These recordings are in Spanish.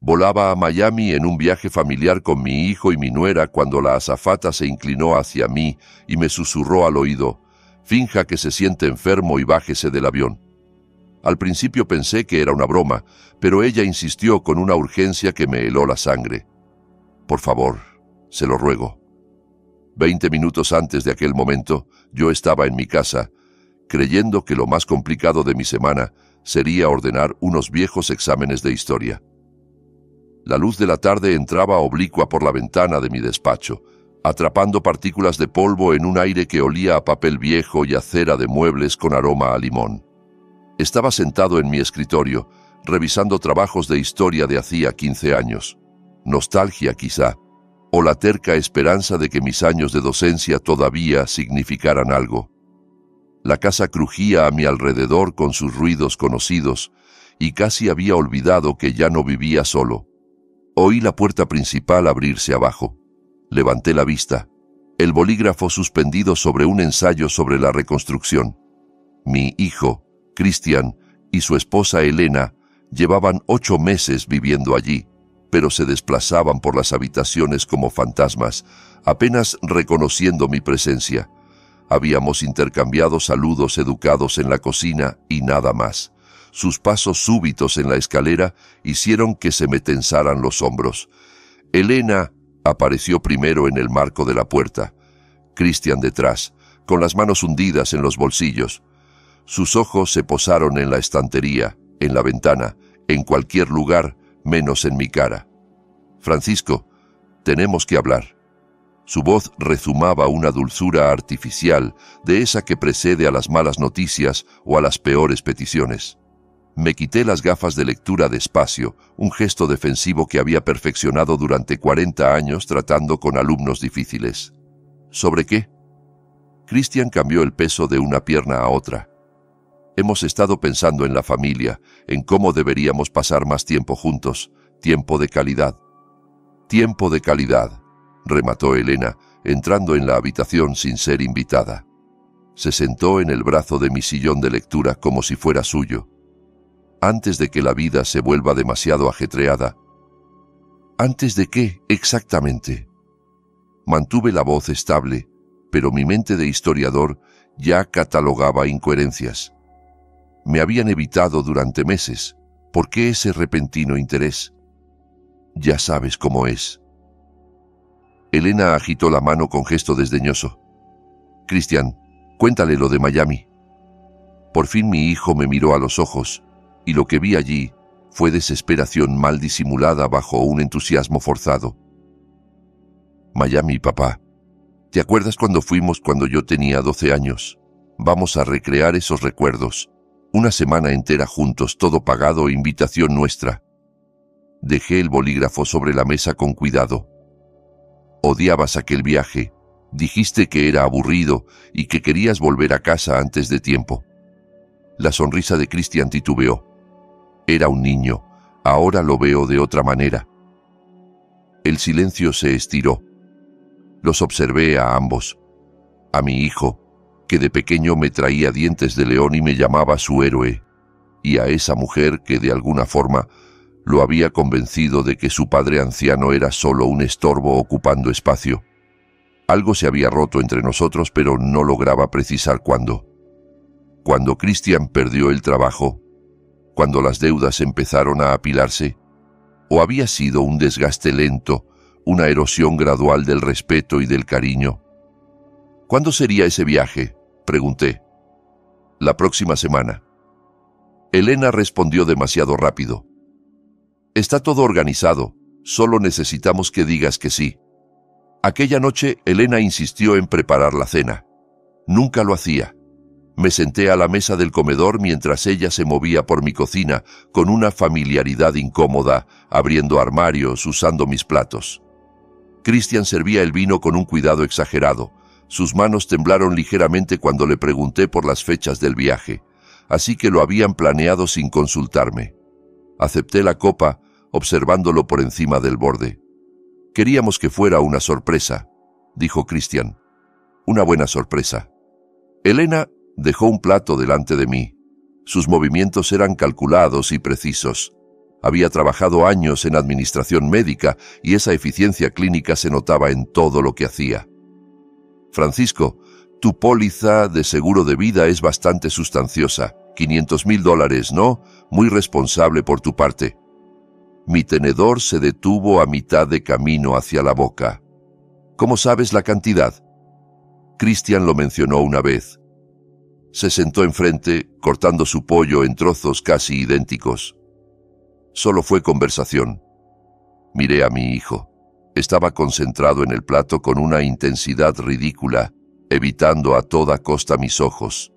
Volaba a Miami en un viaje familiar con mi hijo y mi nuera cuando la azafata se inclinó hacia mí y me susurró al oído: «Finja que se siente enfermo y bájese del avión». Al principio pensé que era una broma, pero ella insistió con una urgencia que me heló la sangre. «Por favor, se lo ruego». 20 minutos antes de aquel momento, yo estaba en mi casa, creyendo que lo más complicado de mi semana sería ordenar unos viejos exámenes de historia. La luz de la tarde entraba oblicua por la ventana de mi despacho, atrapando partículas de polvo en un aire que olía a papel viejo y a cera de muebles con aroma a limón. Estaba sentado en mi escritorio, revisando trabajos de historia de hacía 15 años. Nostalgia, quizá, o la terca esperanza de que mis años de docencia todavía significaran algo. La casa crujía a mi alrededor con sus ruidos conocidos, y casi había olvidado que ya no vivía solo. Oí la puerta principal abrirse abajo. Levanté la vista, el bolígrafo suspendido sobre un ensayo sobre la reconstrucción. Mi hijo, Christian, y su esposa Elena llevaban 8 meses viviendo allí, pero se desplazaban por las habitaciones como fantasmas, apenas reconociendo mi presencia. Habíamos intercambiado saludos educados en la cocina y nada más. Sus pasos súbitos en la escalera hicieron que se me tensaran los hombros. Elena apareció primero en el marco de la puerta, Christian detrás, con las manos hundidas en los bolsillos. Sus ojos se posaron en la estantería, en la ventana, en cualquier lugar, menos en mi cara. «Francisco, tenemos que hablar». Su voz rezumaba una dulzura artificial, de esa que precede a las malas noticias o a las peores peticiones. Me quité las gafas de lectura despacio, un gesto defensivo que había perfeccionado durante 40 años tratando con alumnos difíciles. ¿Sobre qué? Christian cambió el peso de una pierna a otra. Hemos estado pensando en la familia, en cómo deberíamos pasar más tiempo juntos, tiempo de calidad. Tiempo de calidad, remató Elena, entrando en la habitación sin ser invitada. Se sentó en el brazo de mi sillón de lectura como si fuera suyo. Antes de que la vida se vuelva demasiado ajetreada. ¿Antes de qué, exactamente? Mantuve la voz estable, pero mi mente de historiador ya catalogaba incoherencias. Me habían evitado durante meses. ¿Por qué ese repentino interés? Ya sabes cómo es. Elena agitó la mano con gesto desdeñoso. Christian, cuéntale lo de Miami. Por fin mi hijo me miró a los ojos, y lo que vi allí fue desesperación mal disimulada bajo un entusiasmo forzado. Miami, papá. ¿Te acuerdas cuando fuimos cuando yo tenía 12 años? Vamos a recrear esos recuerdos. Una semana entera juntos, todo pagado, invitación nuestra. Dejé el bolígrafo sobre la mesa con cuidado. Odiabas aquel viaje. Dijiste que era aburrido y que querías volver a casa antes de tiempo. La sonrisa de Christian titubeó. Era un niño. Ahora lo veo de otra manera. El silencio se estiró. Los observé a ambos. A mi hijo, que de pequeño me traía dientes de león y me llamaba su héroe, y a esa mujer que de alguna forma lo había convencido de que su padre anciano era solo un estorbo ocupando espacio. Algo se había roto entre nosotros, pero no lograba precisar cuándo. Cuando Christian perdió el trabajo, cuando las deudas empezaron a apilarse, o había sido un desgaste lento, una erosión gradual del respeto y del cariño. ¿Cuándo sería ese viaje?, pregunté. La próxima semana. Elena respondió demasiado rápido. Está todo organizado, solo necesitamos que digas que sí. Aquella noche Elena insistió en preparar la cena. Nunca lo hacía. Me senté a la mesa del comedor mientras ella se movía por mi cocina con una familiaridad incómoda, abriendo armarios, usando mis platos. Christian servía el vino con un cuidado exagerado. Sus manos temblaron ligeramente cuando le pregunté por las fechas del viaje, así que lo habían planeado sin consultarme. Acepté la copa, observándolo por encima del borde. Queríamos que fuera una sorpresa, dijo Christian. Una buena sorpresa. Elena dejó un plato delante de mí. Sus movimientos eran calculados y precisos. Había trabajado años en administración médica y esa eficiencia clínica se notaba en todo lo que hacía. Francisco, tu póliza de seguro de vida es bastante sustanciosa. $500,000, ¿no? Muy responsable por tu parte. Mi tenedor se detuvo a mitad de camino hacia la boca. ¿Cómo sabes la cantidad? Christian lo mencionó una vez. Se sentó enfrente, cortando su pollo en trozos casi idénticos. Solo fue conversación. Miré a mi hijo. Estaba concentrado en el plato con una intensidad ridícula, evitando a toda costa mis ojos.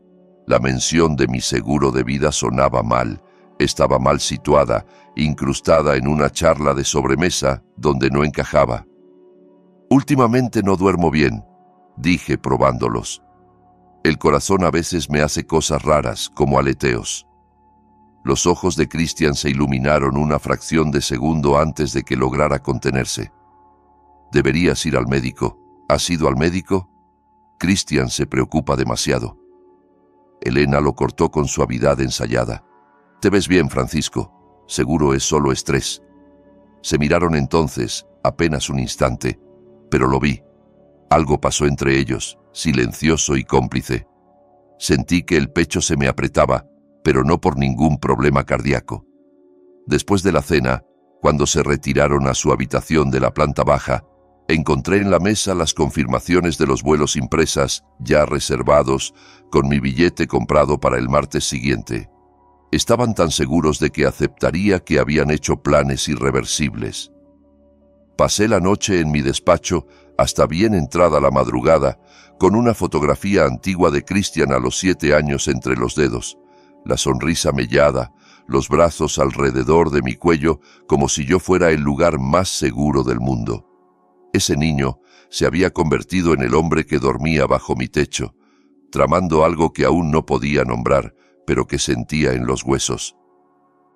La mención de mi seguro de vida sonaba mal. Estaba mal situada, incrustada en una charla de sobremesa donde no encajaba. Últimamente no duermo bien, dije probándolos. El corazón a veces me hace cosas raras, como aleteos. Los ojos de Christian se iluminaron una fracción de segundo antes de que lograra contenerse. Deberías ir al médico. ¿Has ido al médico? Christian se preocupa demasiado. Elena lo cortó con suavidad ensayada. Te ves bien, Francisco. Seguro es solo estrés. Se miraron entonces, apenas un instante, pero lo vi. Algo pasó entre ellos, silencioso y cómplice. Sentí que el pecho se me apretaba, pero no por ningún problema cardíaco. Después de la cena, cuando se retiraron a su habitación de la planta baja, encontré en la mesa las confirmaciones de los vuelos impresas, ya reservados, con mi billete comprado para el martes siguiente. Estaban tan seguros de que aceptaría que habían hecho planes irreversibles. Pasé la noche en mi despacho hasta bien entrada la madrugada, con una fotografía antigua de Christian a los 7 años entre los dedos, la sonrisa mellada, los brazos alrededor de mi cuello como si yo fuera el lugar más seguro del mundo. Ese niño se había convertido en el hombre que dormía bajo mi techo, tramando algo que aún no podía nombrar, pero que sentía en los huesos.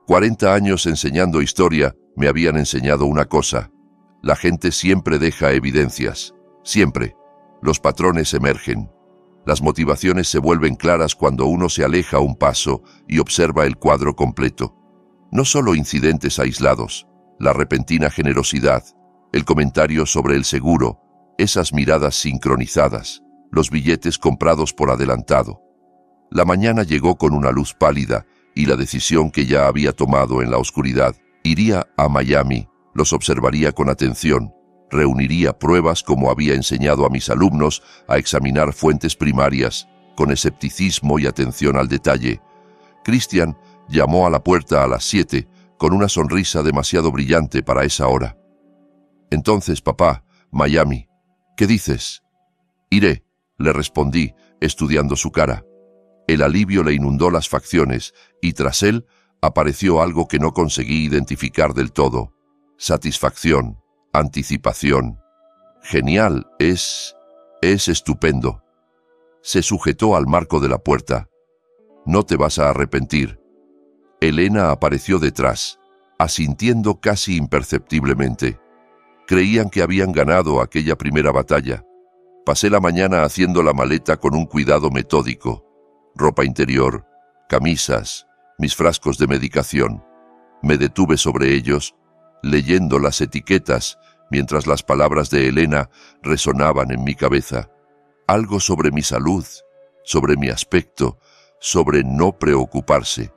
40 años enseñando historia me habían enseñado una cosa. La gente siempre deja evidencias. Siempre. Los patrones emergen. Las motivaciones se vuelven claras cuando uno se aleja un paso y observa el cuadro completo. No solo incidentes aislados, la repentina generosidad, el comentario sobre el seguro, esas miradas sincronizadas, los billetes comprados por adelantado. La mañana llegó con una luz pálida y la decisión que ya había tomado en la oscuridad. Iría a Miami, los observaría con atención, reuniría pruebas como había enseñado a mis alumnos a examinar fuentes primarias, con escepticismo y atención al detalle. Christian llamó a la puerta a las 7, con una sonrisa demasiado brillante para esa hora. Entonces, papá, Miami, ¿qué dices? Iré, le respondí, estudiando su cara. El alivio le inundó las facciones y tras él apareció algo que no conseguí identificar del todo. Satisfacción, anticipación. Genial, es estupendo. Se sujetó al marco de la puerta. No te vas a arrepentir. Elena apareció detrás, asintiendo casi imperceptiblemente. Creían que habían ganado aquella primera batalla. Pasé la mañana haciendo la maleta con un cuidado metódico. Ropa interior, camisas, mis frascos de medicación. Me detuve sobre ellos, leyendo las etiquetas, mientras las palabras de Elena resonaban en mi cabeza. Algo sobre mi salud, sobre mi aspecto, sobre no preocuparse.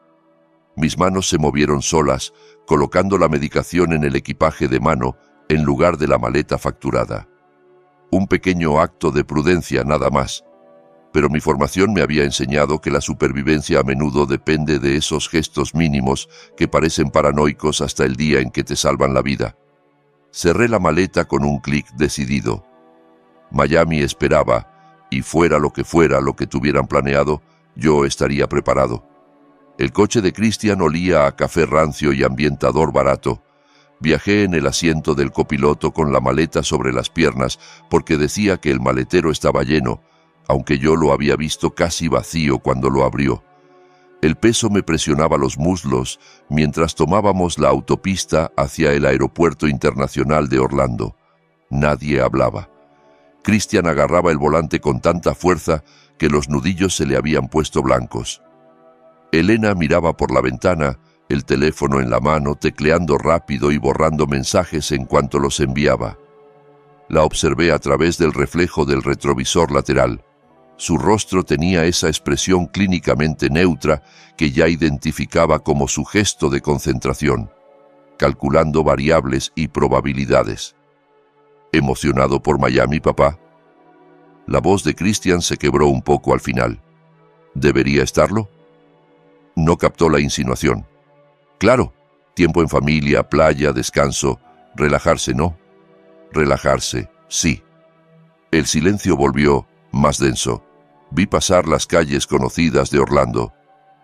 Mis manos se movieron solas, colocando la medicación en el equipaje de mano en lugar de la maleta facturada. Un pequeño acto de prudencia nada más, pero mi formación me había enseñado que la supervivencia a menudo depende de esos gestos mínimos que parecen paranoicos hasta el día en que te salvan la vida. Cerré la maleta con un clic decidido. Miami esperaba, y fuera lo que tuvieran planeado, yo estaría preparado. El coche de Christian olía a café rancio y ambientador barato. Viajé en el asiento del copiloto con la maleta sobre las piernas porque decía que el maletero estaba lleno, aunque yo lo había visto casi vacío cuando lo abrió. El peso me presionaba los muslos mientras tomábamos la autopista hacia el aeropuerto internacional de Orlando. Nadie hablaba. Christian agarraba el volante con tanta fuerza que los nudillos se le habían puesto blancos. Elena miraba por la ventana el teléfono en la mano, tecleando rápido y borrando mensajes en cuanto los enviaba. La observé a través del reflejo del retrovisor lateral. Su rostro tenía esa expresión clínicamente neutra que ya identificaba como su gesto de concentración, calculando variables y probabilidades. ¿Emocionado por Miami, papá? La voz de Christian se quebró un poco al final. ¿Debería estarlo? No captó la insinuación. Claro, tiempo en familia, playa, descanso, relajarse, ¿no? Relajarse, sí. El silencio volvió más denso. Vi pasar las calles conocidas de Orlando,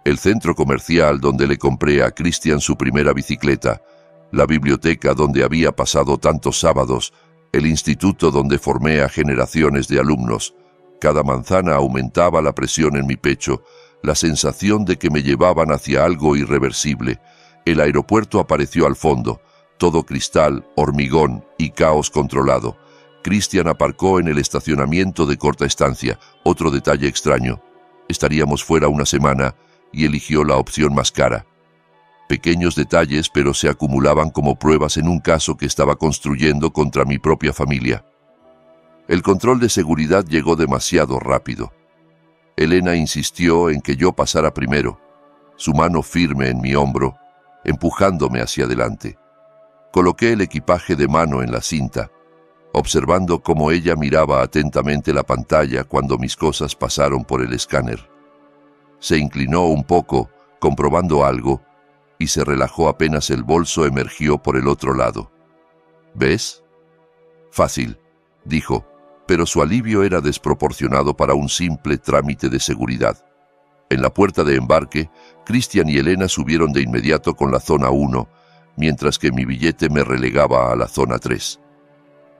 el centro comercial donde le compré a Christian su primera bicicleta, la biblioteca donde había pasado tantos sábados, el instituto donde formé a generaciones de alumnos. Cada manzana aumentaba la presión en mi pecho, la sensación de que me llevaban hacia algo irreversible. El aeropuerto apareció al fondo, todo cristal, hormigón y caos controlado. Christian aparcó en el estacionamiento de corta estancia. Otro detalle extraño. Estaríamos fuera una semana y eligió la opción más cara. Pequeños detalles, pero se acumulaban como pruebas en un caso que estaba construyendo contra mi propia familia. El control de seguridad llegó demasiado rápido. Elena insistió en que yo pasara primero, su mano firme en mi hombro, empujándome hacia adelante. Coloqué el equipaje de mano en la cinta, observando cómo ella miraba atentamente la pantalla cuando mis cosas pasaron por el escáner. Se inclinó un poco, comprobando algo, y se relajó apenas el bolso emergió por el otro lado. ¿Ves? Fácil, dijo, pero su alivio era desproporcionado para un simple trámite de seguridad. En la puerta de embarque, Christian y Elena subieron de inmediato con la zona 1, mientras que mi billete me relegaba a la zona 3.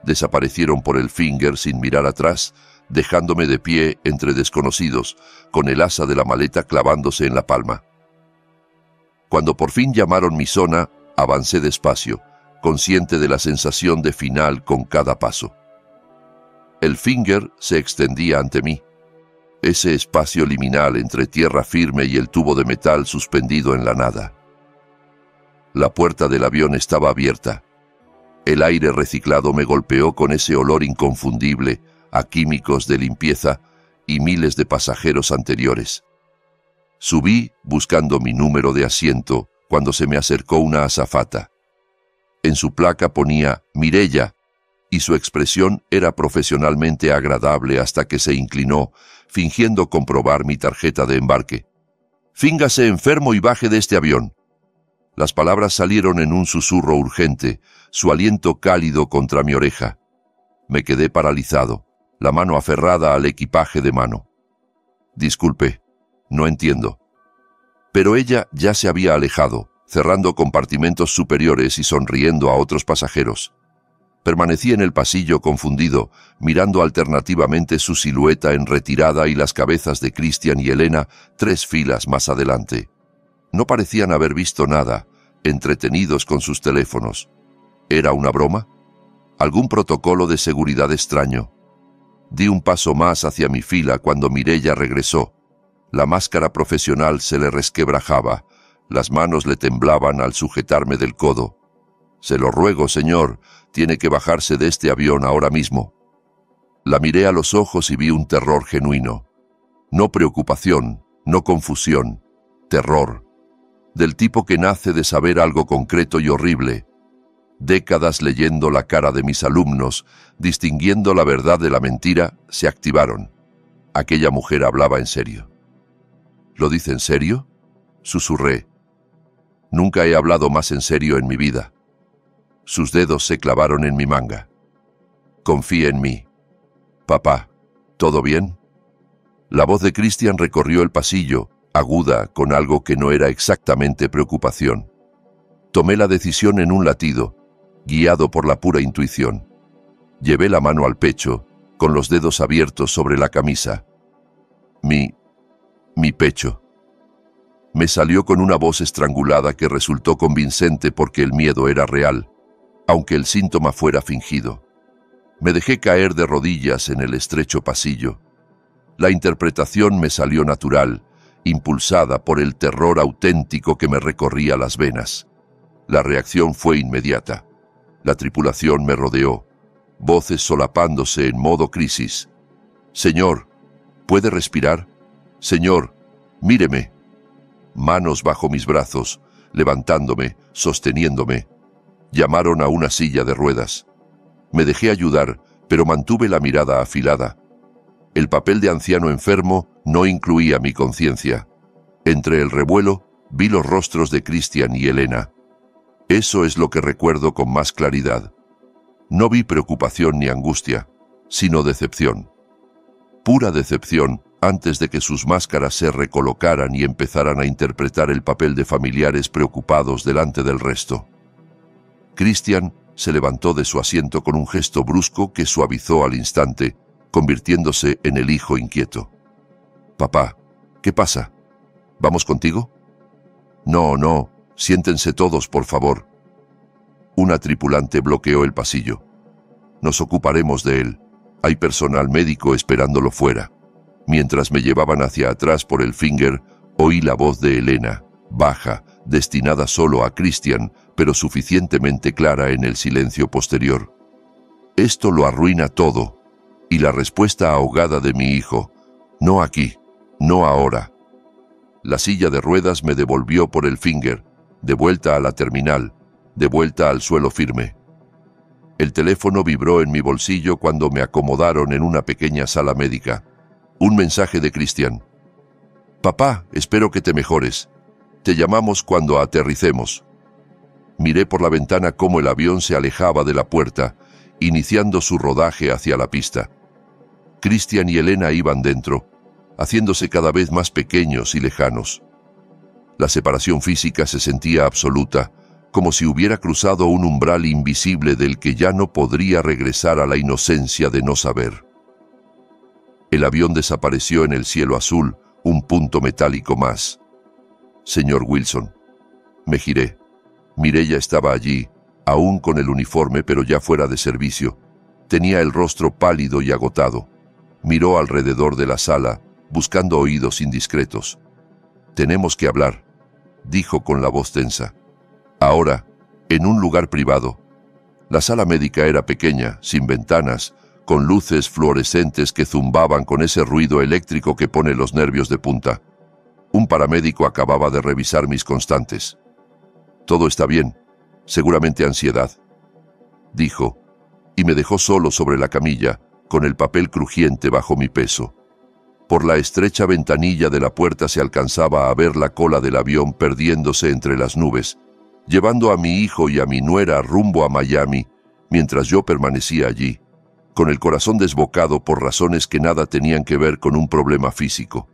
Desaparecieron por el Finger sin mirar atrás, dejándome de pie entre desconocidos, con el asa de la maleta clavándose en la palma. Cuando por fin llamaron mi zona, avancé despacio, consciente de la sensación de final con cada paso. El Finger se extendía ante mí, ese espacio liminal entre tierra firme y el tubo de metal suspendido en la nada. La puerta del avión estaba abierta. El aire reciclado me golpeó con ese olor inconfundible a químicos de limpieza y miles de pasajeros anteriores. Subí buscando mi número de asiento cuando se me acercó una azafata. En su placa ponía Mireya y su expresión era profesionalmente agradable hasta que se inclinó, fingiendo comprobar mi tarjeta de embarque. «Fíngase enfermo y baje de este avión». Las palabras salieron en un susurro urgente, su aliento cálido contra mi oreja. Me quedé paralizado, la mano aferrada al equipaje de mano. «Disculpe, no entiendo». Pero ella ya se había alejado, cerrando compartimentos superiores y sonriendo a otros pasajeros. Permanecí en el pasillo confundido, mirando alternativamente su silueta en retirada y las cabezas de Christian y Elena 3 filas más adelante. No parecían haber visto nada, entretenidos con sus teléfonos. ¿Era una broma? ¿Algún protocolo de seguridad extraño? Di un paso más hacia mi fila cuando Mireya regresó. La máscara profesional se le resquebrajaba, las manos le temblaban al sujetarme del codo. «Se lo ruego, señor, tiene que bajarse de este avión ahora mismo». La miré a los ojos y vi un terror genuino. No preocupación, no confusión, terror. Del tipo que nace de saber algo concreto y horrible. Décadas leyendo la cara de mis alumnos, distinguiendo la verdad de la mentira, se activaron. Aquella mujer hablaba en serio. «¿Lo dice en serio?», susurré. Nunca he hablado más en serio en mi vida. Sus dedos se clavaron en mi manga. «Confía en mí». «Papá, ¿todo bien?». La voz de Christian recorrió el pasillo, aguda, con algo que no era exactamente preocupación. Tomé la decisión en un latido, guiado por la pura intuición. Llevé la mano al pecho, con los dedos abiertos sobre la camisa. Mi pecho. Me salió con una voz estrangulada que resultó convincente porque el miedo era real, aunque el síntoma fuera fingido. Me dejé caer de rodillas en el estrecho pasillo. La interpretación me salió natural, impulsada por el terror auténtico que me recorría las venas. La reacción fue inmediata. La tripulación me rodeó, voces solapándose en modo crisis. «Señor, ¿puede respirar? Señor, míreme». Manos bajo mis brazos, levantándome, sosteniéndome. Llamaron a una silla de ruedas. Me dejé ayudar, pero mantuve la mirada afilada. El papel de anciano enfermo no incluía mi conciencia. Entre el revuelo, vi los rostros de Christian y Elena. Eso es lo que recuerdo con más claridad. No vi preocupación ni angustia, sino decepción. Pura decepción antes de que sus máscaras se recolocaran y empezaran a interpretar el papel de familiares preocupados delante del resto. Christian se levantó de su asiento con un gesto brusco que suavizó al instante, convirtiéndose en el hijo inquieto. «Papá, ¿qué pasa? ¿Vamos contigo?» No, siéntense todos, por favor». Una tripulante bloqueó el pasillo. «Nos ocuparemos de él. Hay personal médico esperándolo fuera». Mientras me llevaban hacia atrás por el finger, oí la voz de Elena, baja, destinada solo a Christian, pero suficientemente clara en el silencio posterior. «Esto lo arruina todo». Y la respuesta ahogada de mi hijo: «No aquí, no ahora». La silla de ruedas me devolvió por el finger, de vuelta a la terminal, de vuelta al suelo firme. El teléfono vibró en mi bolsillo cuando me acomodaron en una pequeña sala médica. Un mensaje de Christian: «Papá, espero que te mejores. Te llamamos cuando aterricemos». Miré por la ventana cómo el avión se alejaba de la puerta, iniciando su rodaje hacia la pista. Christian y Elena iban dentro, haciéndose cada vez más pequeños y lejanos. La separación física se sentía absoluta, como si hubiera cruzado un umbral invisible del que ya no podría regresar a la inocencia de no saber. El avión desapareció en el cielo azul, un punto metálico más. «Señor Wilson». Me giré. Mireia estaba allí, aún con el uniforme pero ya fuera de servicio. Tenía el rostro pálido y agotado. Miró alrededor de la sala, buscando oídos indiscretos. «Tenemos que hablar», dijo con la voz tensa. «Ahora, en un lugar privado». La sala médica era pequeña, sin ventanas, con luces fluorescentes que zumbaban con ese ruido eléctrico que pone los nervios de punta. Un paramédico acababa de revisar mis constantes. «Todo está bien, seguramente ansiedad», dijo, y me dejó solo sobre la camilla, con el papel crujiente bajo mi peso. Por la estrecha ventanilla de la puerta se alcanzaba a ver la cola del avión perdiéndose entre las nubes, llevando a mi hijo y a mi nuera rumbo a Miami, mientras yo permanecía allí, con el corazón desbocado por razones que nada tenían que ver con un problema físico.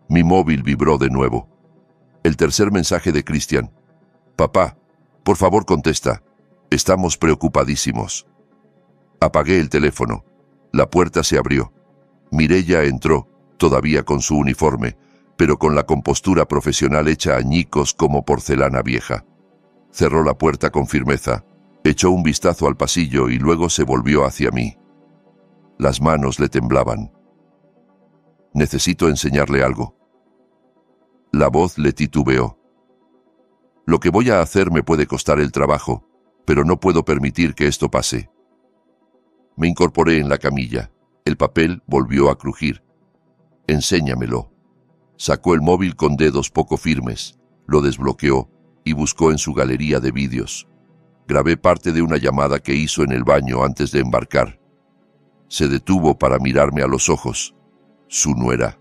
Mi móvil vibró de nuevo. El tercer mensaje de Christian: «Papá, por favor contesta. Estamos preocupadísimos». Apagué el teléfono. La puerta se abrió. Mireia entró, todavía con su uniforme, pero con la compostura profesional hecha añicos como porcelana vieja. Cerró la puerta con firmeza, echó un vistazo al pasillo y luego se volvió hacia mí. Las manos le temblaban. «Necesito enseñarle algo». La voz le titubeó. «Lo que voy a hacer me puede costar el trabajo, pero no puedo permitir que esto pase». Me incorporé en la camilla. El papel volvió a crujir. «Enséñamelo». Sacó el móvil con dedos poco firmes, lo desbloqueó y buscó en su galería de vídeos. Grabé parte de una llamada que hizo en el baño antes de embarcar. Se detuvo para mirarme a los ojos. Su nuera.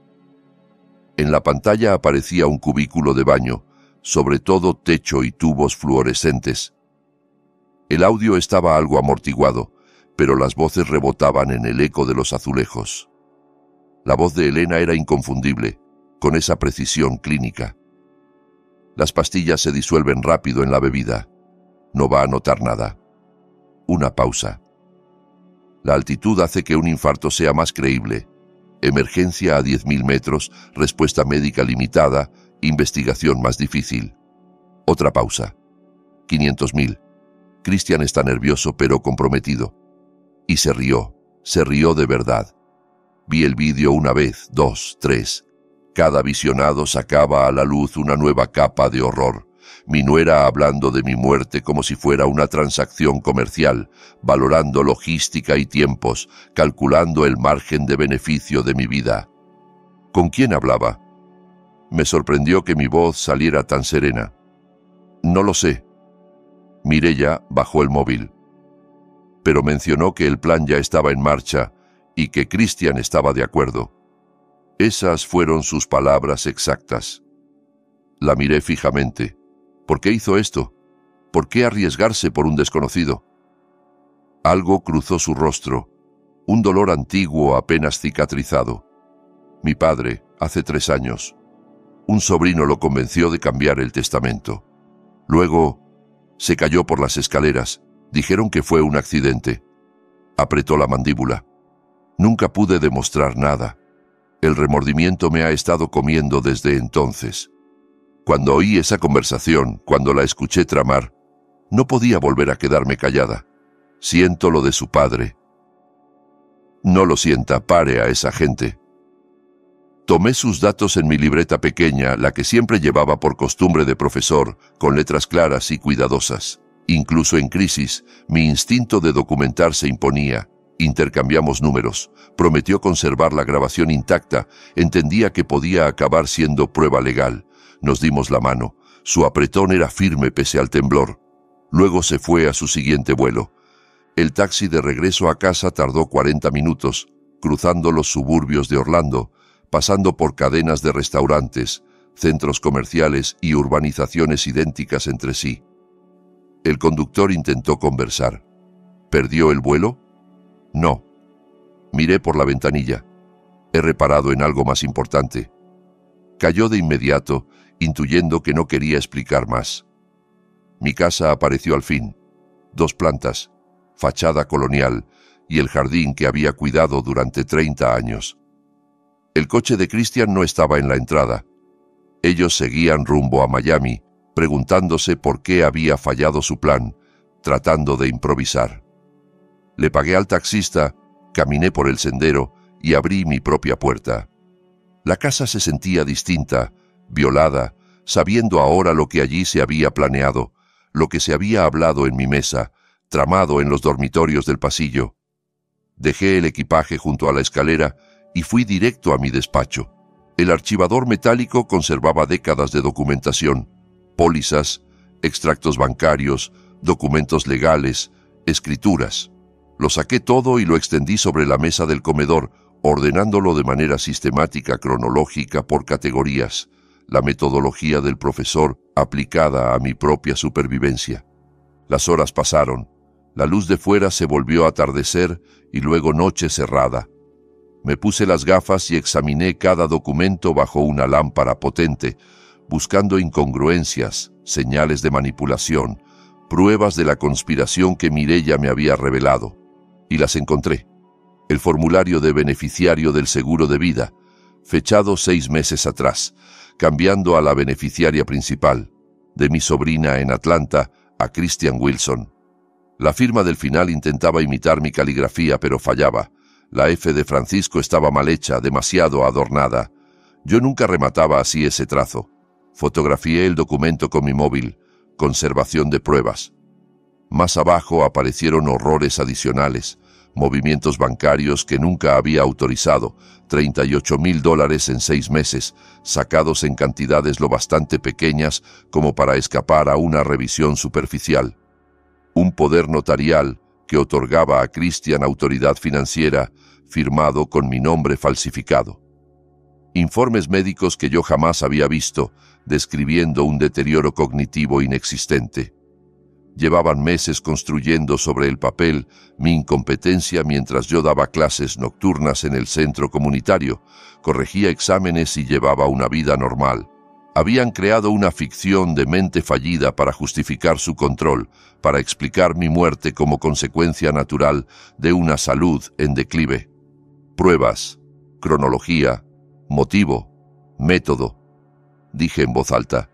En la pantalla aparecía un cubículo de baño, sobre todo techo y tubos fluorescentes. El audio estaba algo amortiguado, pero las voces rebotaban en el eco de los azulejos. La voz de Elena era inconfundible, con esa precisión clínica. «Las pastillas se disuelven rápido en la bebida. No va a notar nada». Una pausa. «La altitud hace que un infarto sea más creíble. Emergencia a 10.000 metros, respuesta médica limitada, investigación más difícil». Otra pausa. 500.000. Christian está nervioso pero comprometido. Y se rió de verdad. Vi el vídeo una vez, dos, tres. Cada visionado sacaba a la luz una nueva capa de horror. Mi nuera hablando de mi muerte como si fuera una transacción comercial, valorando logística y tiempos, calculando el margen de beneficio de mi vida. ¿Con quién hablaba? Me sorprendió que mi voz saliera tan serena. No lo sé. Mireya bajó el móvil, pero mencionó que el plan ya estaba en marcha y que Christian estaba de acuerdo. Esas fueron sus palabras exactas. La miré fijamente. ¿Por qué hizo esto? ¿Por qué arriesgarse por un desconocido? Algo cruzó su rostro, un dolor antiguo apenas cicatrizado. Mi padre, hace 3 años. Un sobrino lo convenció de cambiar el testamento. Luego, se cayó por las escaleras. Dijeron que fue un accidente. Apretó la mandíbula. Nunca pude demostrar nada. El remordimiento me ha estado comiendo desde entonces. Cuando oí esa conversación, cuando la escuché tramar, no podía volver a quedarme callada. Siento lo de su padre. No lo sienta, pare a esa gente. Tomé sus datos en mi libreta pequeña, la que siempre llevaba por costumbre de profesor, con letras claras y cuidadosas. Incluso en crisis, mi instinto de documentar se imponía. Intercambiamos números. Prometió conservar la grabación intacta. Entendía que podía acabar siendo prueba legal. Nos dimos la mano. Su apretón era firme pese al temblor. Luego se fue a su siguiente vuelo. El taxi de regreso a casa tardó 40 minutos, cruzando los suburbios de Orlando, pasando por cadenas de restaurantes, centros comerciales y urbanizaciones idénticas entre sí. El conductor intentó conversar. ¿Perdió el vuelo? No. Miré por la ventanilla. He reparado en algo más importante. Cayó de inmediato, intuyendo que no quería explicar más. Mi casa apareció al fin. 2 plantas, fachada colonial y el jardín que había cuidado durante 30 años. El coche de Christian no estaba en la entrada. Ellos seguían rumbo a Miami, preguntándose por qué había fallado su plan, tratando de improvisar. Le pagué al taxista, caminé por el sendero y abrí mi propia puerta. La casa se sentía distinta, violada, sabiendo ahora lo que allí se había planeado, lo que se había hablado en mi mesa, tramado en los dormitorios del pasillo. Dejé el equipaje junto a la escalera y fui directo a mi despacho. El archivador metálico conservaba décadas de documentación, pólizas, extractos bancarios, documentos legales, escrituras. Lo saqué todo y lo extendí sobre la mesa del comedor, ordenándolo de manera sistemática, cronológica, por categorías, la metodología del profesor aplicada a mi propia supervivencia. Las horas pasaron, la luz de fuera se volvió atardecer y luego noche cerrada. Me puse las gafas y examiné cada documento bajo una lámpara potente, buscando incongruencias, señales de manipulación, pruebas de la conspiración que Mireya me había revelado. Y las encontré. El formulario de beneficiario del seguro de vida, fechado 6 meses atrás, cambiando a la beneficiaria principal, de mi sobrina en Atlanta, a Christian Wilson. La firma del final intentaba imitar mi caligrafía, pero fallaba. La F de Francisco estaba mal hecha, demasiado adornada. Yo nunca remataba así ese trazo. Fotografié el documento con mi móvil. Conservación de pruebas. Más abajo aparecieron horrores adicionales. Movimientos bancarios que nunca había autorizado. $38,000 en 6 meses, sacados en cantidades lo bastante pequeñas como para escapar a una revisión superficial. Un poder notarial que otorgaba a Christian autoridad financiera, firmado con mi nombre falsificado. Informes médicos que yo jamás había visto, describiendo un deterioro cognitivo inexistente. Llevaban meses construyendo sobre el papel mi incompetencia mientras yo daba clases nocturnas en el centro comunitario, corregía exámenes y llevaba una vida normal. Habían creado una ficción de mente fallida para justificar su control, para explicar mi muerte como consecuencia natural de una salud en declive. Pruebas, cronología, motivo, método, dije en voz alta,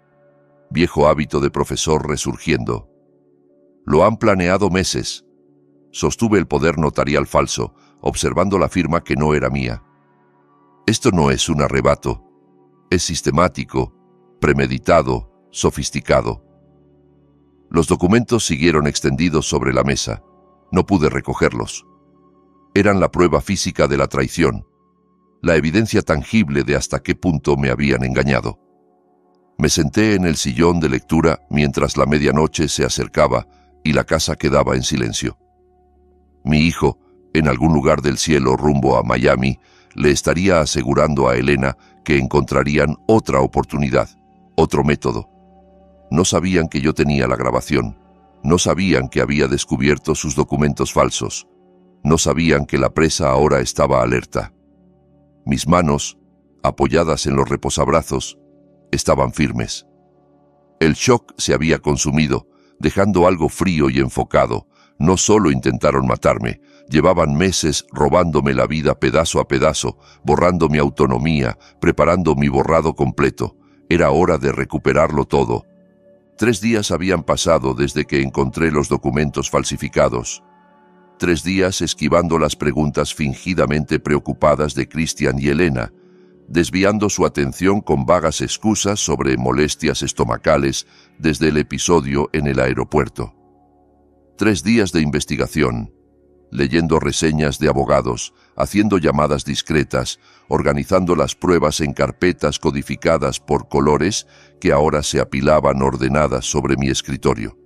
viejo hábito de profesor resurgiendo. Lo han planeado meses. Sostuve el poder notarial falso, observando la firma que no era mía. Esto no es un arrebato. Es sistemático, premeditado, sofisticado. Los documentos siguieron extendidos sobre la mesa. No pude recogerlos. Eran la prueba física de la traición, la evidencia tangible de hasta qué punto me habían engañado. Me senté en el sillón de lectura mientras la medianoche se acercaba y la casa quedaba en silencio. Mi hijo, en algún lugar del cielo rumbo a Miami, le estaría asegurando a Elena que encontrarían otra oportunidad, otro método. No sabían que yo tenía la grabación, no sabían que había descubierto sus documentos falsos, no sabían que la presa ahora estaba alerta. Mis manos, apoyadas en los reposabrazos, estaban firmes. El shock se había consumido, dejando algo frío y enfocado. No solo intentaron matarme, llevaban meses robándome la vida pedazo a pedazo, borrando mi autonomía, preparando mi borrado completo. Era hora de recuperarlo todo. 3 días habían pasado desde que encontré los documentos falsificados. 3 días esquivando las preguntas fingidamente preocupadas de Christian y Elena, desviando su atención con vagas excusas sobre molestias estomacales desde el episodio en el aeropuerto. 3 días de investigación, leyendo reseñas de abogados, haciendo llamadas discretas, organizando las pruebas en carpetas codificadas por colores que ahora se apilaban ordenadas sobre mi escritorio.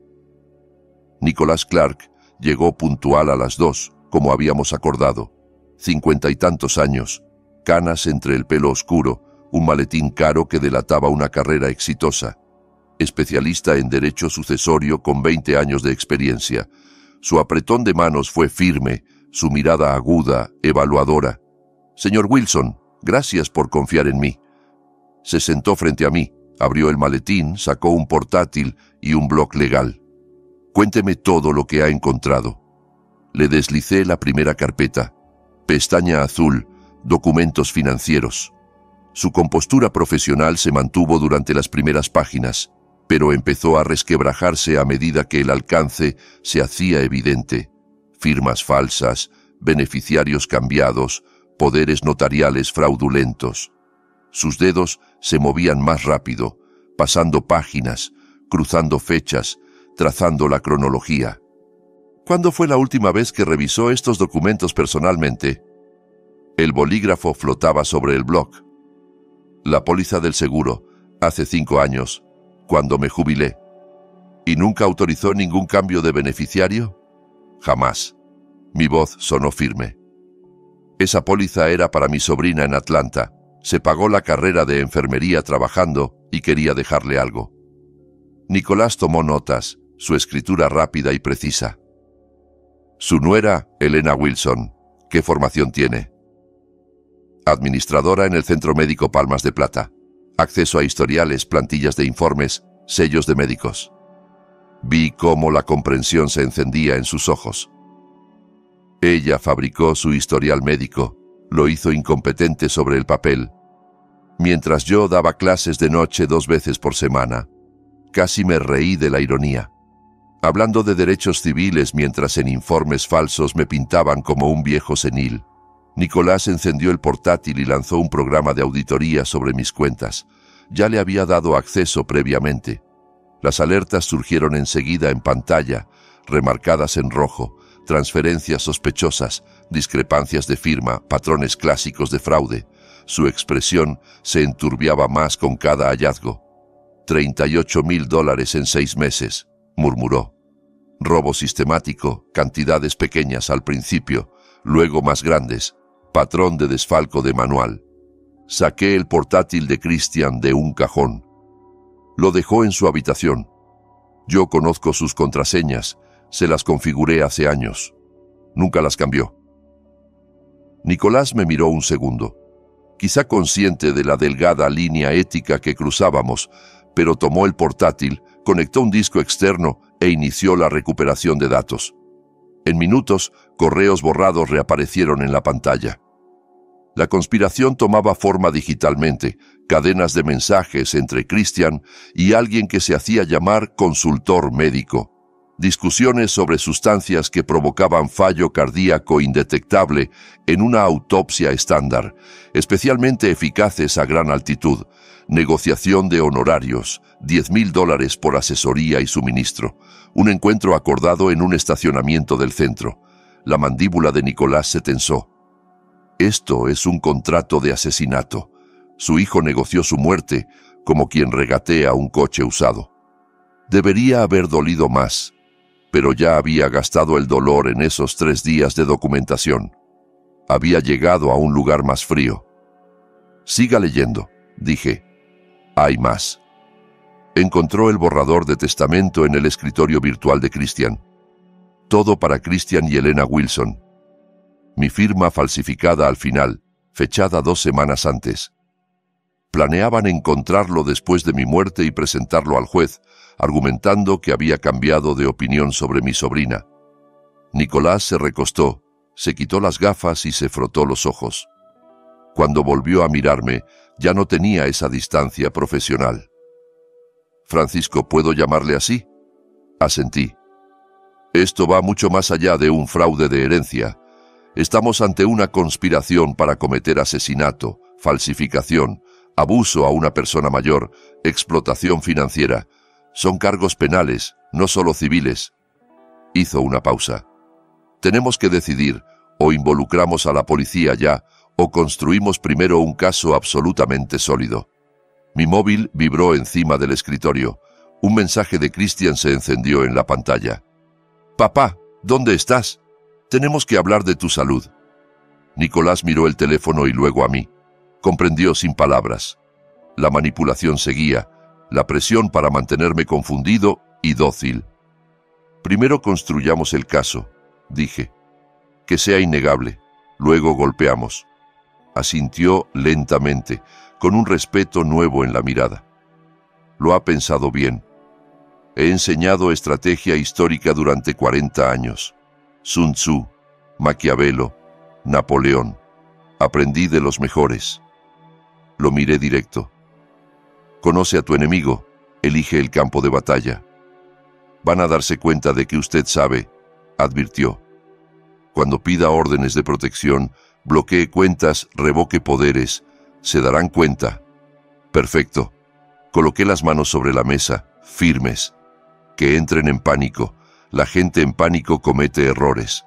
Nicholas Clark llegó puntual a las 2, como habíamos acordado. 50 y tantos años, canas entre el pelo oscuro, un maletín caro que delataba una carrera exitosa. Especialista en derecho sucesorio con 20 años de experiencia. Su apretón de manos fue firme, su mirada aguda, evaluadora. «Señor Wilson, gracias por confiar en mí». Se sentó frente a mí, abrió el maletín, sacó un portátil y un bloc legal. «Cuénteme todo lo que ha encontrado». Le deslicé la primera carpeta. Pestaña azul, documentos financieros. Su compostura profesional se mantuvo durante las primeras páginas, pero empezó a resquebrajarse a medida que el alcance se hacía evidente. Firmas falsas, beneficiarios cambiados, poderes notariales fraudulentos. Sus dedos se movían más rápido, pasando páginas, cruzando fechas, trazando la cronología. ¿Cuándo fue la última vez que revisó estos documentos personalmente? El bolígrafo flotaba sobre el bloc. La póliza del seguro, hace 5 años, cuando me jubilé. ¿Y nunca autorizó ningún cambio de beneficiario? Jamás. Mi voz sonó firme. Esa póliza era para mi sobrina en Atlanta. Se pagó la carrera de enfermería trabajando y quería dejarle algo. Nicolás tomó notas, su escritura rápida y precisa. Su nuera, Elena Wilson. ¿Qué formación tiene? Administradora en el Centro Médico Palmas de Plata. Acceso a historiales, plantillas de informes, sellos de médicos. Vi cómo la comprensión se encendía en sus ojos. Ella fabricó su historial médico, lo hizo incompetente sobre el papel, mientras yo daba clases de noche 2 veces por semana. Casi me reí de la ironía. Hablando de derechos civiles mientras en informes falsos me pintaban como un viejo senil. Nicolás encendió el portátil y lanzó un programa de auditoría sobre mis cuentas. Ya le había dado acceso previamente. Las alertas surgieron enseguida en pantalla, remarcadas en rojo, transferencias sospechosas, discrepancias de firma, patrones clásicos de fraude. Su expresión se enturbiaba más con cada hallazgo. $38,000 en 6 meses, murmuró. Robo sistemático, cantidades pequeñas al principio, luego más grandes, patrón de desfalco de manual. Saqué el portátil de Christian de un cajón. Lo dejó en su habitación. Yo conozco sus contraseñas, se las configuré hace años. Nunca las cambió. Nicolás me miró un segundo, quizá consciente de la delgada línea ética que cruzábamos, pero tomó el portátil, conectó un disco externo e inició la recuperación de datos. En minutos, correos borrados reaparecieron en la pantalla. La conspiración tomaba forma digitalmente, cadenas de mensajes entre Christian y alguien que se hacía llamar consultor médico. discusiones sobre sustancias que provocaban fallo cardíaco indetectable en una autopsia estándar, especialmente eficaces a gran altitud, negociación de honorarios, $10,000 por asesoría y suministro, un encuentro acordado en un estacionamiento del centro. La mandíbula de Nicolás se tensó. Esto es un contrato de asesinato. Su hijo negoció su muerte como quien regatea un coche usado. Debería haber dolido más, pero ya había gastado el dolor en esos 3 días de documentación. Había llegado a un lugar más frío. Siga leyendo, dije. Hay más. Encontró el borrador de testamento en el escritorio virtual de Christian. Todo para Christian y Elena Wilson. Mi firma falsificada al final, fechada 2 semanas antes. Planeaban encontrarlo después de mi muerte y presentarlo al juez, argumentando que había cambiado de opinión sobre mi sobrina. Nicolás se recostó, se quitó las gafas y se frotó los ojos. Cuando volvió a mirarme, ya no tenía esa distancia profesional. «Francisco, ¿puedo llamarle así?» Asentí. «Esto va mucho más allá de un fraude de herencia. Estamos ante una conspiración para cometer asesinato, falsificación, abuso a una persona mayor, explotación financiera. Son cargos penales, no solo civiles». Hizo una pausa. «Tenemos que decidir, o involucramos a la policía ya, o construimos primero un caso absolutamente sólido». Mi móvil vibró encima del escritorio. Un mensaje de Christian se encendió en la pantalla. «Papá, ¿dónde estás? Tenemos que hablar de tu salud». Nicolás miró el teléfono y luego a mí. Comprendió sin palabras. La manipulación seguía, la presión para mantenerme confundido y dócil. «Primero construyamos el caso», dije. «Que sea innegable. Luego golpeamos». Asintió lentamente, con un respeto nuevo en la mirada. «Lo ha pensado bien. He enseñado estrategia histórica durante 40 años. Sun Tzu, Maquiavelo, Napoleón. Aprendí de los mejores». Lo miré directo. «Conoce a tu enemigo, elige el campo de batalla. Van a darse cuenta de que usted sabe», advirtió. «Cuando pida órdenes de protección, bloquee cuentas, revoque poderes, se darán cuenta». «Perfecto». Coloqué las manos sobre la mesa, firmes. «Que entren en pánico. La gente en pánico comete errores».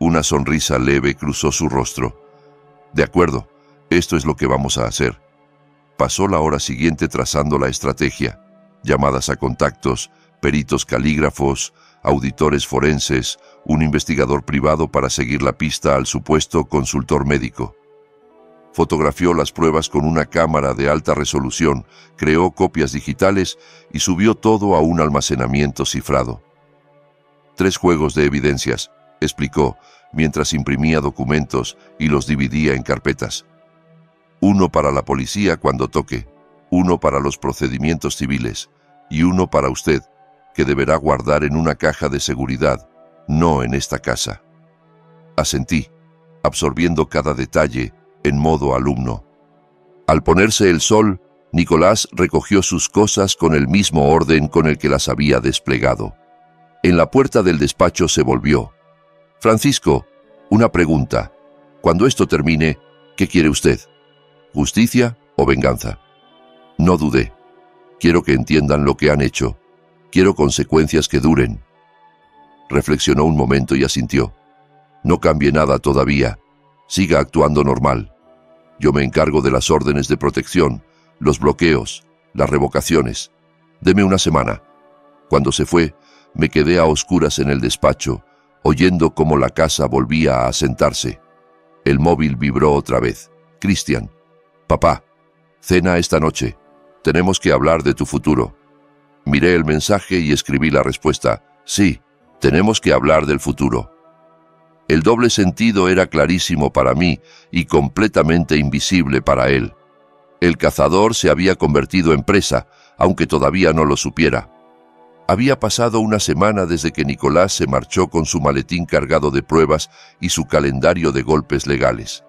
Una sonrisa leve cruzó su rostro. «De acuerdo, esto es lo que vamos a hacer». Pasó la hora siguiente trazando la estrategia. Llamadas a contactos, peritos calígrafos, auditores forenses, un investigador privado para seguir la pista al supuesto consultor médico. Fotografió las pruebas con una cámara de alta resolución, creó copias digitales y subió todo a un almacenamiento cifrado. 3 juegos de evidencias, explicó, mientras imprimía documentos y los dividía en carpetas. 1 para la policía cuando toque, 1 para los procedimientos civiles y 1 para usted, que deberá guardar en una caja de seguridad, no en esta casa. Asentí, absorbiendo cada detalle en modo alumno. Al ponerse el sol, Nicolás recogió sus cosas con el mismo orden con el que las había desplegado. En la puerta del despacho se volvió. «Francisco, una pregunta. Cuando esto termine, ¿qué quiere usted? ¿Justicia o venganza?» No dudé. «Quiero que entiendan lo que han hecho. Quiero consecuencias que duren». Reflexionó un momento y asintió. «No cambie nada todavía. Siga actuando normal. Yo me encargo de las órdenes de protección, los bloqueos, las revocaciones. Deme una semana». Cuando se fue, me quedé a oscuras en el despacho, oyendo cómo la casa volvía a asentarse. El móvil vibró otra vez. «Christian. Papá, cena esta noche. Tenemos que hablar de tu futuro». Miré el mensaje y escribí la respuesta. «Sí, tenemos que hablar del futuro». El doble sentido era clarísimo para mí y completamente invisible para él. El cazador se había convertido en presa, aunque todavía no lo supiera. Había pasado una semana desde que Nicolás se marchó con su maletín cargado de pruebas y su calendario de golpes legales.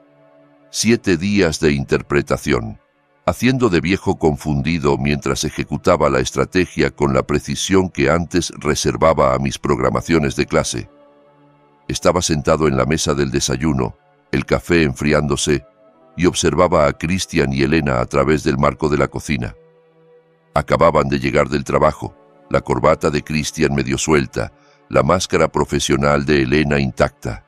7 días de interpretación. haciendo de viejo confundido mientras ejecutaba la estrategia con la precisión que antes reservaba a mis programaciones de clase. Estaba sentado en la mesa del desayuno, el café enfriándose, y observaba a Christian y Elena a través del marco de la cocina. Acababan de llegar del trabajo, la corbata de Christian medio suelta, la máscara profesional de Elena intacta.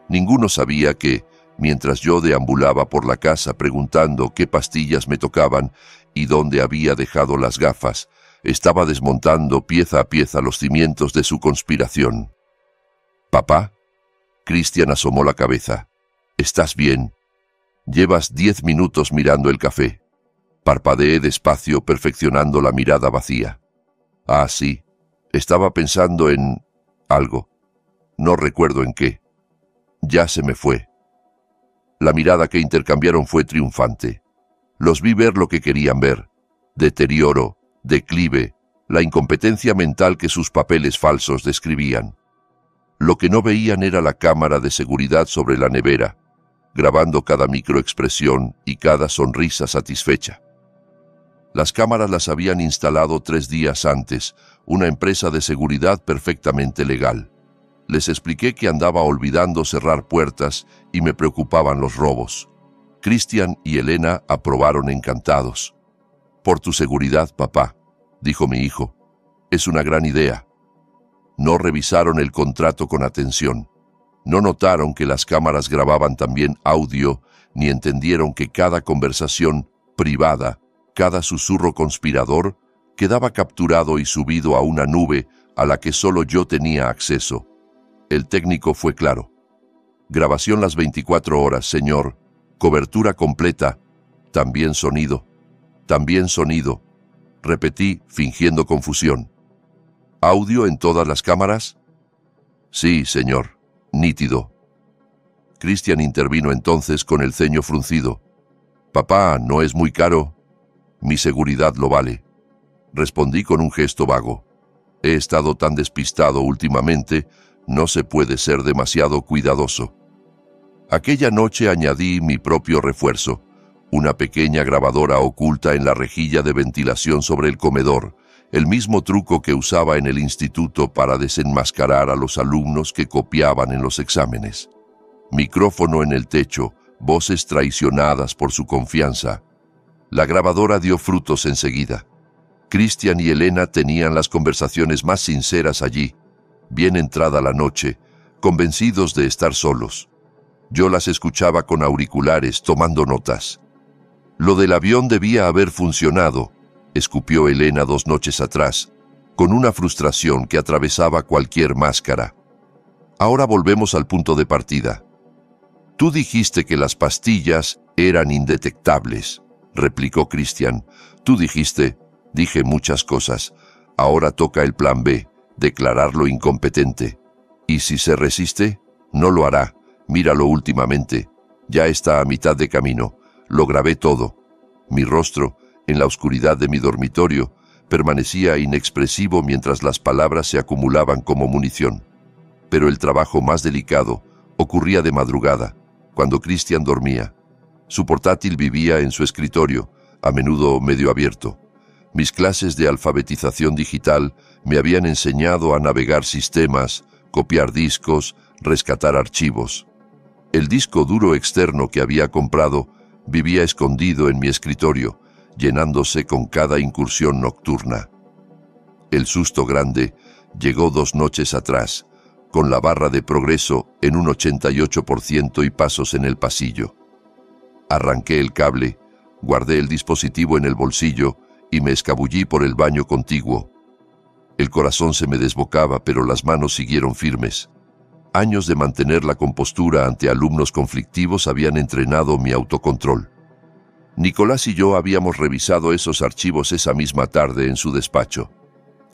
Ninguno sabía que, mientras yo deambulaba por la casa preguntando qué pastillas me tocaban y dónde había dejado las gafas, estaba desmontando pieza a pieza los cimientos de su conspiración. «¿Papá?» Christian asomó la cabeza. «¿Estás bien? Llevas 10 minutos mirando el café». Parpadeé despacio, perfeccionando la mirada vacía. «Ah, sí. Estaba pensando en algo. No recuerdo en qué. Ya se me fue». La mirada que intercambiaron fue triunfante. Los vi ver lo que querían ver: deterioro, declive, la incompetencia mental que sus papeles falsos describían. Lo que no veían era la cámara de seguridad sobre la nevera, grabando cada microexpresión y cada sonrisa satisfecha. Las cámaras las habían instalado 3 días antes, una empresa de seguridad perfectamente legal. Les expliqué que andaba olvidando cerrar puertas y me preocupaban los robos. Christian y Elena aprobaron encantados. «Por tu seguridad, papá», dijo mi hijo. «Es una gran idea». No revisaron el contrato con atención. No notaron que las cámaras grababan también audio, ni entendieron que cada conversación privada, cada susurro conspirador, quedaba capturado y subido a una nube a la que solo yo tenía acceso. El técnico fue claro. «Grabación las 24 horas, señor. Cobertura completa. También sonido. También sonido». Repetí, fingiendo confusión. «¿Audio en todas las cámaras?» «Sí, señor. Nítido». Christian intervino entonces con el ceño fruncido. «Papá, ¿no es muy caro?» «Mi seguridad lo vale», respondí con un gesto vago. «He estado tan despistado últimamente, no se puede ser demasiado cuidadoso». Aquella noche añadí mi propio refuerzo, una pequeña grabadora oculta en la rejilla de ventilación sobre el comedor, el mismo truco que usaba en el instituto para desenmascarar a los alumnos que copiaban en los exámenes. Micrófono en el techo, voces traicionadas por su confianza. La grabadora dio frutos enseguida. Christian y Elena tenían las conversaciones más sinceras allí, bien entrada la noche, convencidos de estar solos. Yo las escuchaba con auriculares, tomando notas. «Lo del avión debía haber funcionado», escupió Elena 2 noches atrás, con una frustración que atravesaba cualquier máscara. «Ahora volvemos al punto de partida. Tú dijiste que las pastillas eran indetectables», replicó Christian. «Tú dijiste». «Dije muchas cosas. Ahora toca el plan B, declararlo incompetente. ¿Y si se resiste? No lo hará. Míralo últimamente. Ya está a mitad de camino. Lo grabé todo». Mi rostro, en la oscuridad de mi dormitorio, permanecía inexpresivo mientras las palabras se acumulaban como munición. Pero el trabajo más delicado ocurría de madrugada, cuando Christian dormía. Su portátil vivía en su escritorio, a menudo medio abierto. Mis clases de alfabetización digital me habían enseñado a navegar sistemas, copiar discos, rescatar archivos. El disco duro externo que había comprado vivía escondido en mi escritorio, llenándose con cada incursión nocturna. El susto grande llegó 2 noches atrás, con la barra de progreso en un 88% y pasos en el pasillo. Arranqué el cable, guardé el dispositivo en el bolsillo y me escabullí por el baño contiguo. El corazón se me desbocaba, pero las manos siguieron firmes. Años de mantener la compostura ante alumnos conflictivos habían entrenado mi autocontrol. Nicolás y yo habíamos revisado esos archivos esa misma tarde en su despacho.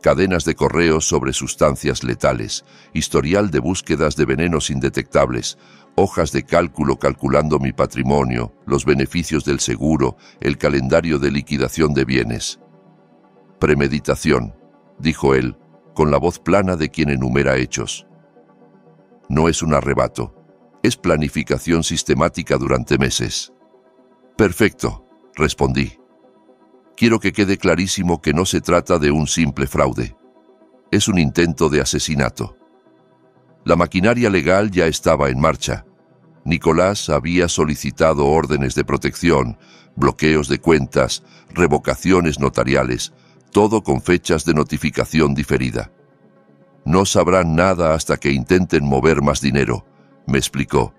Cadenas de correos sobre sustancias letales, historial de búsquedas de venenos indetectables, hojas de cálculo calculando mi patrimonio, los beneficios del seguro, el calendario de liquidación de bienes. «Premeditación», dijo él, con la voz plana de quien enumera hechos. «No es un arrebato, es planificación sistemática durante meses». «Perfecto», respondí. Quiero que quede clarísimo que no se trata de un simple fraude. Es un intento de asesinato. La maquinaria legal ya estaba en marcha. Nicolás había solicitado órdenes de protección, bloqueos de cuentas, revocaciones notariales, todo con fechas de notificación diferida. No sabrán nada hasta que intenten mover más dinero, me explicó.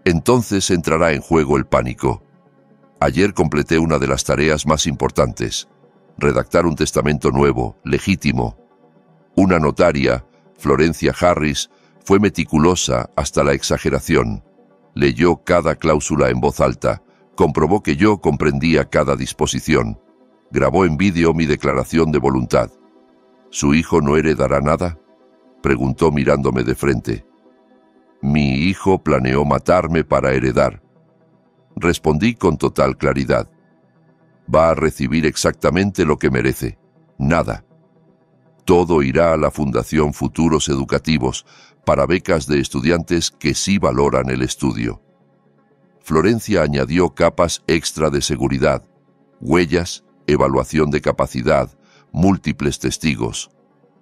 Entonces entrará en juego el pánico. Ayer completé una de las tareas más importantes: redactar un testamento nuevo, legítimo. Una notaria, Florencia Harris, fue meticulosa hasta la exageración. Leyó cada cláusula en voz alta, comprobó que yo comprendía cada disposición. Grabó en vídeo mi declaración de voluntad. ¿Su hijo no heredará nada?, preguntó mirándome de frente. Mi hijo planeó matarme para heredar. Respondí con total claridad. Va a recibir exactamente lo que merece. Nada. Todo irá a la Fundación Futuros Educativos, para becas de estudiantes que sí valoran el estudio. Florencia añadió capas extra de seguridad: huellas, evaluación de capacidad, múltiples testigos.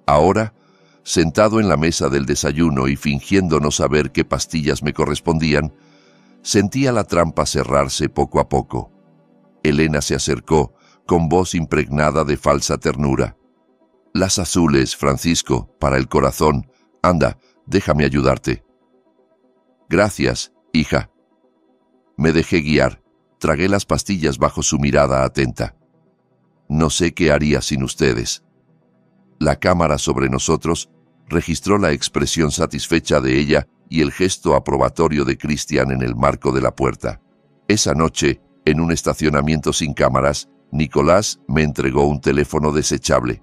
Ahora, sentado en la mesa del desayuno y fingiendo no saber qué pastillas me correspondían, sentía la trampa cerrarse poco a poco. Elena se acercó, con voz impregnada de falsa ternura. Las azules, Francisco, para el corazón. Anda, déjame ayudarte. Gracias, hija. Me dejé guiar. Tragué las pastillas bajo su mirada atenta. No sé qué haría sin ustedes. La cámara sobre nosotros registró la expresión satisfecha de ella y el gesto aprobatorio de Christian en el marco de la puerta. Esa noche, en un estacionamiento sin cámaras, Nicolás me entregó un teléfono desechable.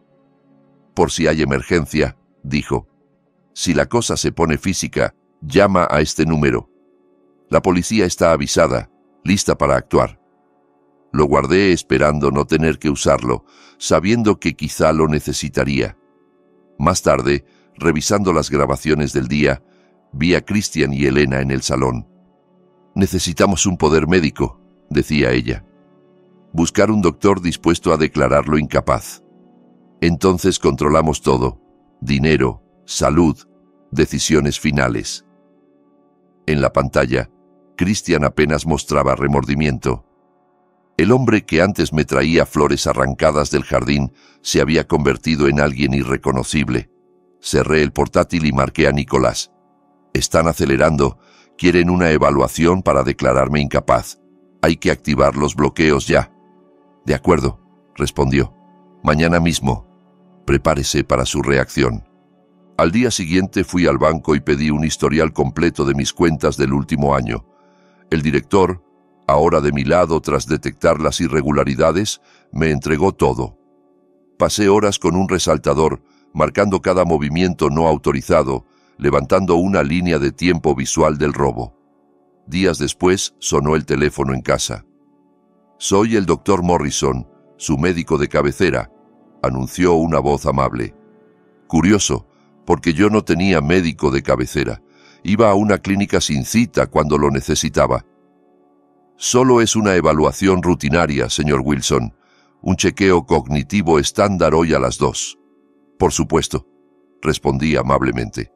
Por si hay emergencia, dijo. Si la cosa se pone física, llama a este número. La policía está avisada, lista para actuar. Lo guardé esperando no tener que usarlo, sabiendo que quizá lo necesitaría. Más tarde, revisando las grabaciones del día, vi a Christian y Elena en el salón. Necesitamos un poder médico, decía ella. Buscar un doctor dispuesto a declararlo incapaz. Entonces controlamos todo: dinero, salud, decisiones finales. En la pantalla, Christian apenas mostraba remordimiento. El hombre que antes me traía flores arrancadas del jardín se había convertido en alguien irreconocible. Cerré el portátil y marqué a Nicolás. Están acelerando. Quieren una evaluación para declararme incapaz. Hay que activar los bloqueos ya. De acuerdo, respondió. Mañana mismo. Prepárese para su reacción. Al día siguiente fui al banco y pedí un historial completo de mis cuentas del último año. El director, ahora de mi lado tras detectar las irregularidades, me entregó todo. Pasé horas con un resaltador, marcando cada movimiento no autorizado, levantando una línea de tiempo visual del robo. Días después sonó el teléfono en casa. «Soy el doctor Morrison, su médico de cabecera», anunció una voz amable. Curioso, porque yo no tenía médico de cabecera. Iba a una clínica sin cita cuando lo necesitaba. Solo es una evaluación rutinaria, señor Wilson. Un chequeo cognitivo estándar hoy a las 2. Por supuesto, respondí amablemente.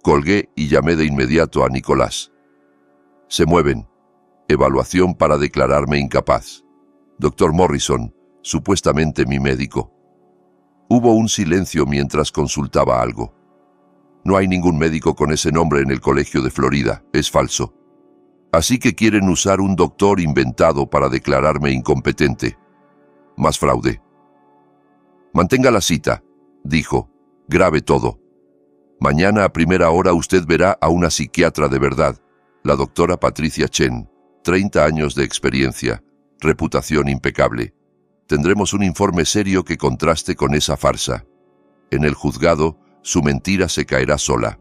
Colgué y llamé de inmediato a Nicolás. Se mueven. Evaluación para declararme incapaz. Doctor Morrison, supuestamente mi médico. Hubo un silencio mientras consultaba algo. No hay ningún médico con ese nombre en el colegio de Florida, es falso. Así que quieren usar un doctor inventado para declararme incompetente. Más fraude. Mantenga la cita, dijo. Grabe todo. Mañana a primera hora usted verá a una psiquiatra de verdad, la doctora Patricia Chen, 30 años de experiencia, reputación impecable. Tendremos un informe serio que contraste con esa farsa. En el juzgado, su mentira se caerá sola.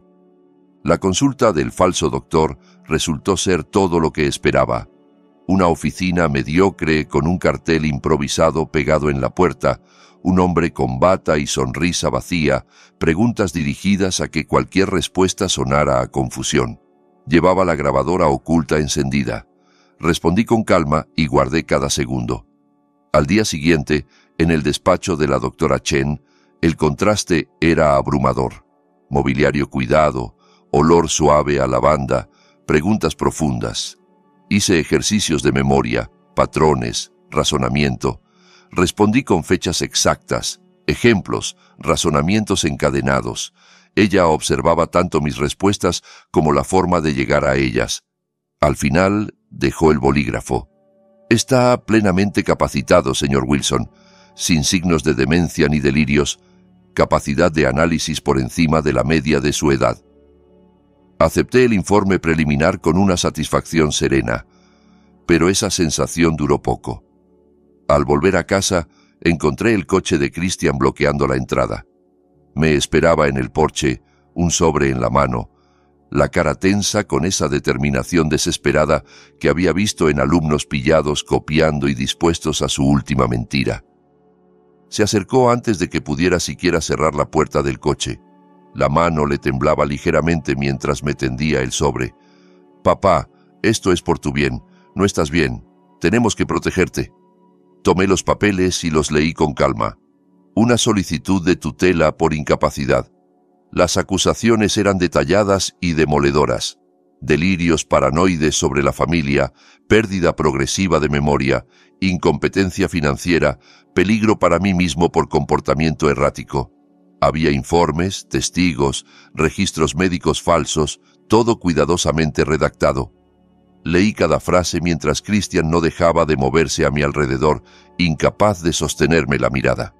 La consulta del falso doctor resultó ser todo lo que esperaba. Una oficina mediocre con un cartel improvisado pegado en la puerta, un hombre con bata y sonrisa vacía, preguntas dirigidas a que cualquier respuesta sonara a confusión. Llevaba la grabadora oculta encendida. Respondí con calma y guardé cada segundo. Al día siguiente, en el despacho de la doctora Chen, el contraste era abrumador. Mobiliario cuidado, olor suave a lavanda, preguntas profundas. Hice ejercicios de memoria, patrones, razonamiento. Respondí con fechas exactas, ejemplos, razonamientos encadenados. Ella observaba tanto mis respuestas como la forma de llegar a ellas. Al final, dejó el bolígrafo. Está plenamente capacitado, señor Wilson, sin signos de demencia ni delirios, capacidad de análisis por encima de la media de su edad. Acepté el informe preliminar con una satisfacción serena, pero esa sensación duró poco. Al volver a casa, encontré el coche de Christian bloqueando la entrada. Me esperaba en el porche, un sobre en la mano, la cara tensa con esa determinación desesperada que había visto en alumnos pillados copiando y dispuestos a su última mentira. Se acercó antes de que pudiera siquiera cerrar la puerta del coche. La mano le temblaba ligeramente mientras me tendía el sobre. «Papá, esto es por tu bien. No estás bien. Tenemos que protegerte». Tomé los papeles y los leí con calma. Una solicitud de tutela por incapacidad. Las acusaciones eran detalladas y demoledoras. Delirios paranoides sobre la familia, pérdida progresiva de memoria, incompetencia financiera, peligro para mí mismo por comportamiento errático. Había informes, testigos, registros médicos falsos, todo cuidadosamente redactado. Leí cada frase mientras Christian no dejaba de moverse a mi alrededor, incapaz de sostenerme la mirada.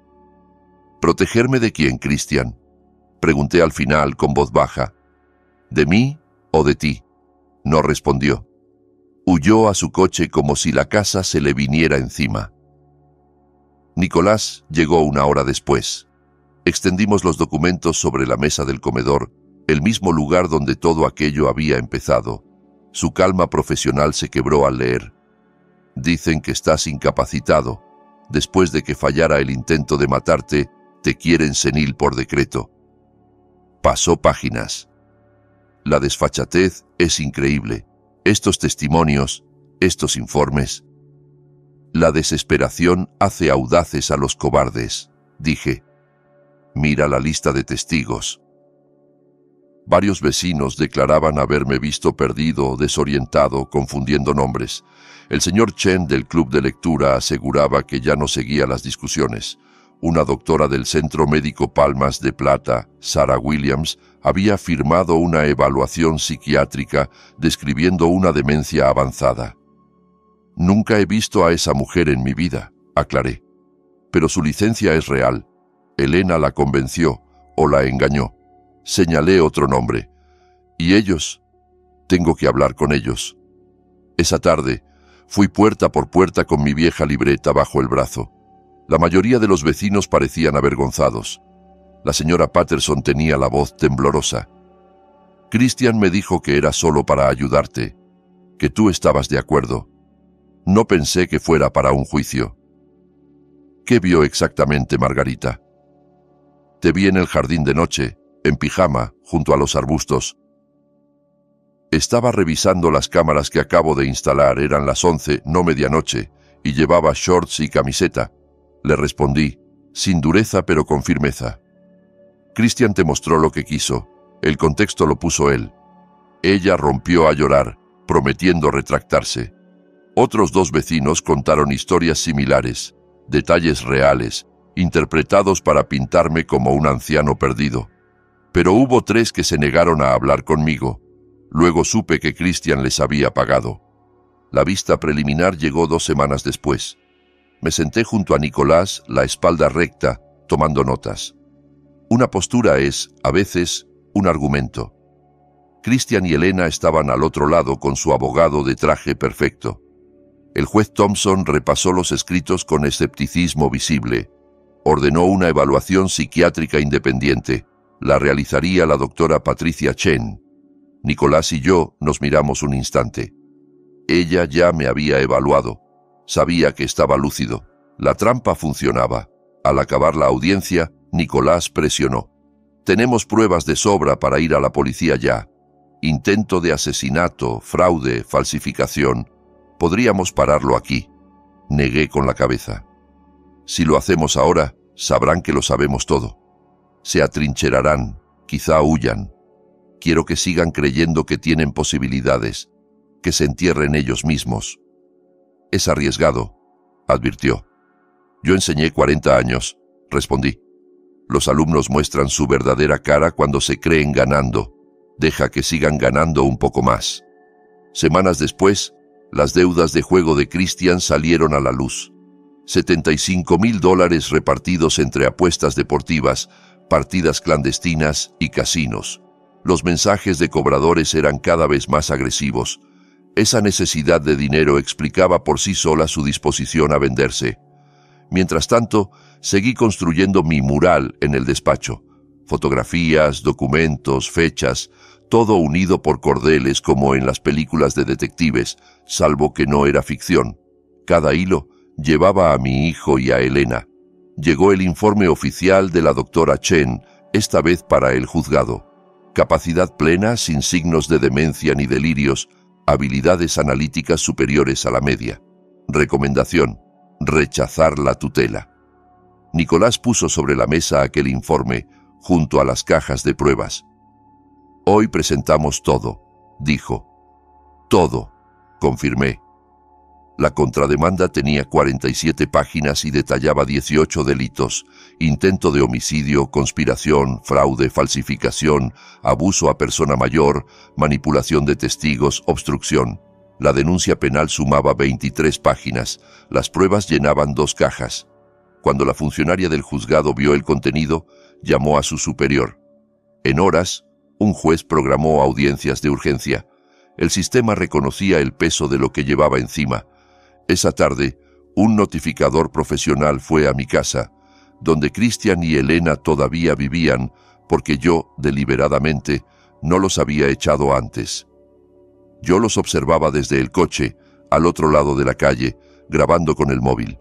¿Protegerme de quién, Christian?, pregunté al final con voz baja. ¿De mí o de ti? No respondió. Huyó a su coche como si la casa se le viniera encima. Nicolás llegó una hora después. Extendimos los documentos sobre la mesa del comedor, el mismo lugar donde todo aquello había empezado. Su calma profesional se quebró al leer. Dicen que estás incapacitado. Después de que fallara el intento de matarte, te quieren senil por decreto. Pasó páginas. La desfachatez es increíble. Estos testimonios, estos informes. La desesperación hace audaces a los cobardes, dije. Mira la lista de testigos. Varios vecinos declaraban haberme visto perdido, desorientado, confundiendo nombres. El señor Chen del club de lectura aseguraba que ya no seguía las discusiones. Una doctora del Centro Médico Palmas de Plata, Sarah Williams, había firmado una evaluación psiquiátrica describiendo una demencia avanzada. Nunca he visto a esa mujer en mi vida, aclaré. Pero su licencia es real. Elena la convenció o la engañó. Señalé otro nombre. ¿Y ellos? Tengo que hablar con ellos. Esa tarde, fui puerta por puerta con mi vieja libreta bajo el brazo. La mayoría de los vecinos parecían avergonzados. La señora Patterson tenía la voz temblorosa. Christian me dijo que era solo para ayudarte, que tú estabas de acuerdo. No pensé que fuera para un juicio. ¿Qué vio exactamente, Margarita? Te vi en el jardín de noche, en pijama, junto a los arbustos. Estaba revisando las cámaras que acabo de instalar, eran las 11, no medianoche, y llevaba shorts y camiseta. Le respondí, sin dureza pero con firmeza. Christian te mostró lo que quiso. El contexto lo puso él. Ella rompió a llorar, prometiendo retractarse. Otros 2 vecinos contaron historias similares, detalles reales, interpretados para pintarme como un anciano perdido. Pero hubo 3 que se negaron a hablar conmigo. Luego supe que Christian les había pagado. La vista preliminar llegó 2 semanas después. Me senté junto a Nicolás, la espalda recta, tomando notas. Una postura es, a veces, un argumento. Christian y Elena estaban al otro lado con su abogado de traje perfecto. El juez Thompson repasó los escritos con escepticismo visible. Ordenó una evaluación psiquiátrica independiente. La realizaría la doctora Patricia Chen. Nicolás y yo nos miramos un instante. Ella ya me había evaluado. Sabía que estaba lúcido. La trampa funcionaba. Al acabar la audiencia, Nicolás presionó. Tenemos pruebas de sobra para ir a la policía ya. Intento de asesinato, fraude, falsificación. Podríamos pararlo aquí. Negué con la cabeza. Si lo hacemos ahora, sabrán que lo sabemos todo. Se atrincherarán, quizá huyan. Quiero que sigan creyendo que tienen posibilidades, que se entierren ellos mismos. Es arriesgado, advirtió. Yo enseñé 40 años, respondí. Los alumnos muestran su verdadera cara cuando se creen ganando. Deja que sigan ganando un poco más. Semanas después, las deudas de juego de Christian salieron a la luz. $75,000 repartidos entre apuestas deportivas, partidas clandestinas y casinos. Los mensajes de cobradores eran cada vez más agresivos. Esa necesidad de dinero explicaba por sí sola su disposición a venderse. Mientras tanto, seguí construyendo mi mural en el despacho. Fotografías, documentos, fechas, todo unido por cordeles como en las películas de detectives, salvo que no era ficción. Cada hilo llevaba a mi hijo y a Elena. Llegó el informe oficial de la doctora Chen, esta vez para el juzgado. Capacidad plena, sin signos de demencia ni delirios, habilidades analíticas superiores a la media. Recomendación: rechazar la tutela. Nicolás puso sobre la mesa aquel informe, junto a las cajas de pruebas. Hoy presentamos todo, dijo. Todo, confirmé. La contrademanda tenía 47 páginas y detallaba 18 delitos: intento de homicidio, conspiración, fraude, falsificación, abuso a persona mayor, manipulación de testigos, obstrucción. La denuncia penal sumaba 23 páginas, las pruebas llenaban 2 cajas. Cuando la funcionaria del juzgado vio el contenido, llamó a su superior. En horas, un juez programó audiencias de urgencia. El sistema reconocía el peso de lo que llevaba encima. Esa tarde, un notificador profesional fue a mi casa, donde Christian y Elena todavía vivían, porque yo, deliberadamente, no los había echado antes. Yo los observaba desde el coche, al otro lado de la calle, grabando con el móvil.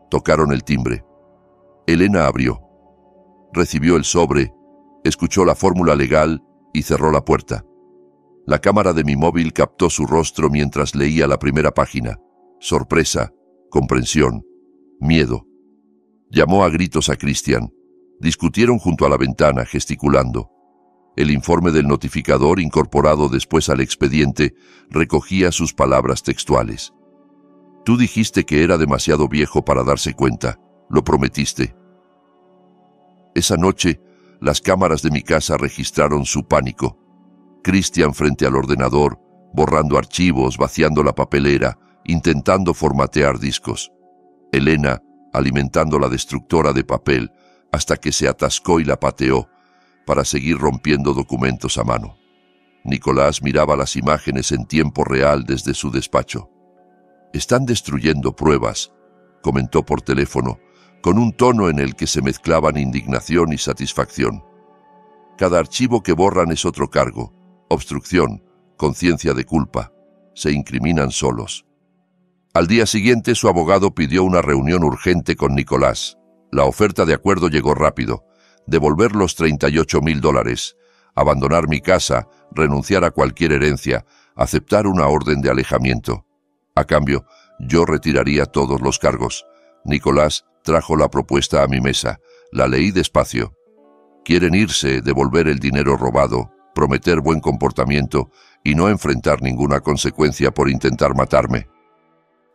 Tocaron el timbre. Elena abrió. Recibió el sobre, escuchó la fórmula legal y cerró la puerta. La cámara de mi móvil captó su rostro mientras leía la primera página. Sorpresa, comprensión, miedo. Llamó a gritos a Christian. Discutieron junto a la ventana, gesticulando. El informe del notificador, incorporado después al expediente, recogía sus palabras textuales. Tú dijiste que era demasiado viejo para darse cuenta. Lo prometiste. Esa noche, las cámaras de mi casa registraron su pánico. Christian frente al ordenador, borrando archivos, vaciando la papelera, intentando formatear discos. Elena alimentando la destructora de papel hasta que se atascó y la pateó para seguir rompiendo documentos a mano. Nicolás miraba las imágenes en tiempo real desde su despacho. Están destruyendo pruebas, comentó por teléfono, con un tono en el que se mezclaban indignación y satisfacción. Cada archivo que borran es otro cargo, obstrucción, conciencia de culpa. Se incriminan solos. Al día siguiente, su abogado pidió una reunión urgente con Nicolás. La oferta de acuerdo llegó rápido. Devolver los $38,000, abandonar mi casa, renunciar a cualquier herencia, aceptar una orden de alejamiento. A cambio, yo retiraría todos los cargos. Nicolás trajo la propuesta a mi mesa. La leí despacio. Quieren irse, devolver el dinero robado, prometer buen comportamiento y no enfrentar ninguna consecuencia por intentar matarme.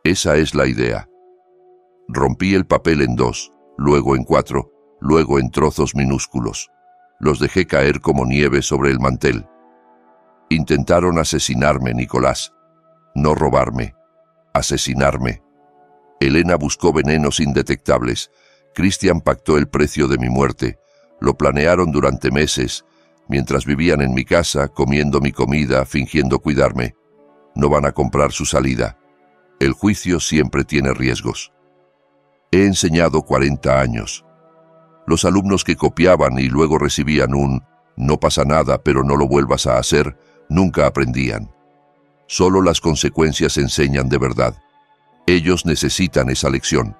Esa es la idea. Rompí el papel en 2, luego en 4, luego en trozos minúsculos. Los dejé caer como nieve sobre el mantel. Intentaron asesinarme, Nicolás. No robarme. Asesinarme. Elena buscó venenos indetectables. Christian pactó el precio de mi muerte. Lo planearon durante meses, mientras vivían en mi casa, comiendo mi comida, fingiendo cuidarme. No van a comprar su salida. El juicio siempre tiene riesgos. He enseñado 40 años. Los alumnos que copiaban y luego recibían un «no pasa nada, pero no lo vuelvas a hacer», nunca aprendían. Solo las consecuencias enseñan de verdad. Ellos necesitan esa lección.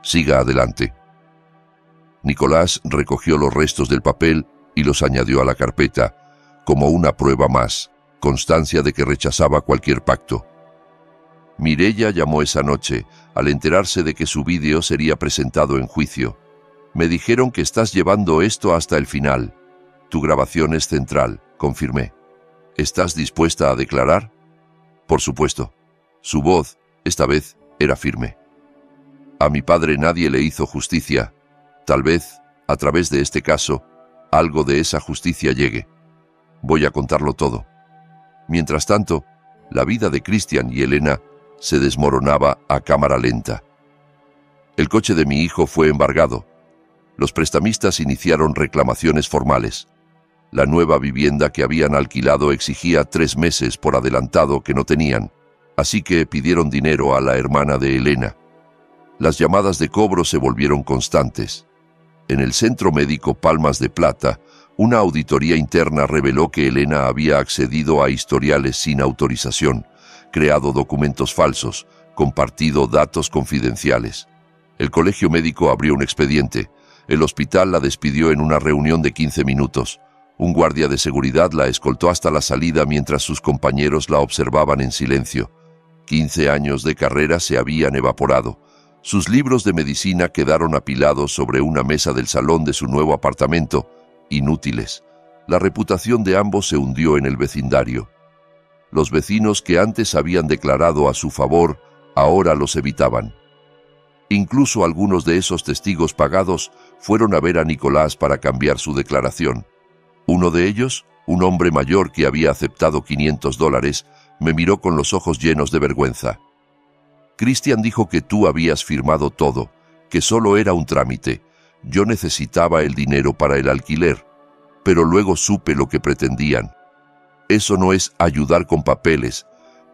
Siga adelante. Nicolás recogió los restos del papel y los añadió a la carpeta, como una prueba más, constancia de que rechazaba cualquier pacto. Mireia llamó esa noche, al enterarse de que su vídeo sería presentado en juicio. Me dijeron que estás llevando esto hasta el final. Tu grabación es central, confirmé. ¿Estás dispuesta a declarar? Por supuesto. Su voz, esta vez, era firme. A mi padre nadie le hizo justicia. Tal vez, a través de este caso, algo de esa justicia llegue. Voy a contarlo todo. Mientras tanto, la vida de Christian y Elena se desmoronaba a cámara lenta. El coche de mi hijo fue embargado. Los prestamistas iniciaron reclamaciones formales. La nueva vivienda que habían alquilado exigía 3 meses por adelantado que no tenían, así que pidieron dinero a la hermana de Elena. Las llamadas de cobro se volvieron constantes. En el centro médico Palmas de Plata, una auditoría interna reveló que Elena había accedido a historiales sin autorización, creado documentos falsos, compartido datos confidenciales. El colegio médico abrió un expediente. El hospital la despidió en una reunión de 15 minutos. Un guardia de seguridad la escoltó hasta la salida mientras sus compañeros la observaban en silencio. 15 años de carrera se habían evaporado. Sus libros de medicina quedaron apilados sobre una mesa del salón de su nuevo apartamento, inútiles. La reputación de ambos se hundió en el vecindario. Los vecinos que antes habían declarado a su favor, ahora los evitaban. Incluso algunos de esos testigos pagados fueron a ver a Nicolás para cambiar su declaración. Uno de ellos, un hombre mayor que había aceptado $500, me miró con los ojos llenos de vergüenza. Christian dijo que tú habías firmado todo, que solo era un trámite. Yo necesitaba el dinero para el alquiler, pero luego supe lo que pretendían. Eso no es ayudar con papeles,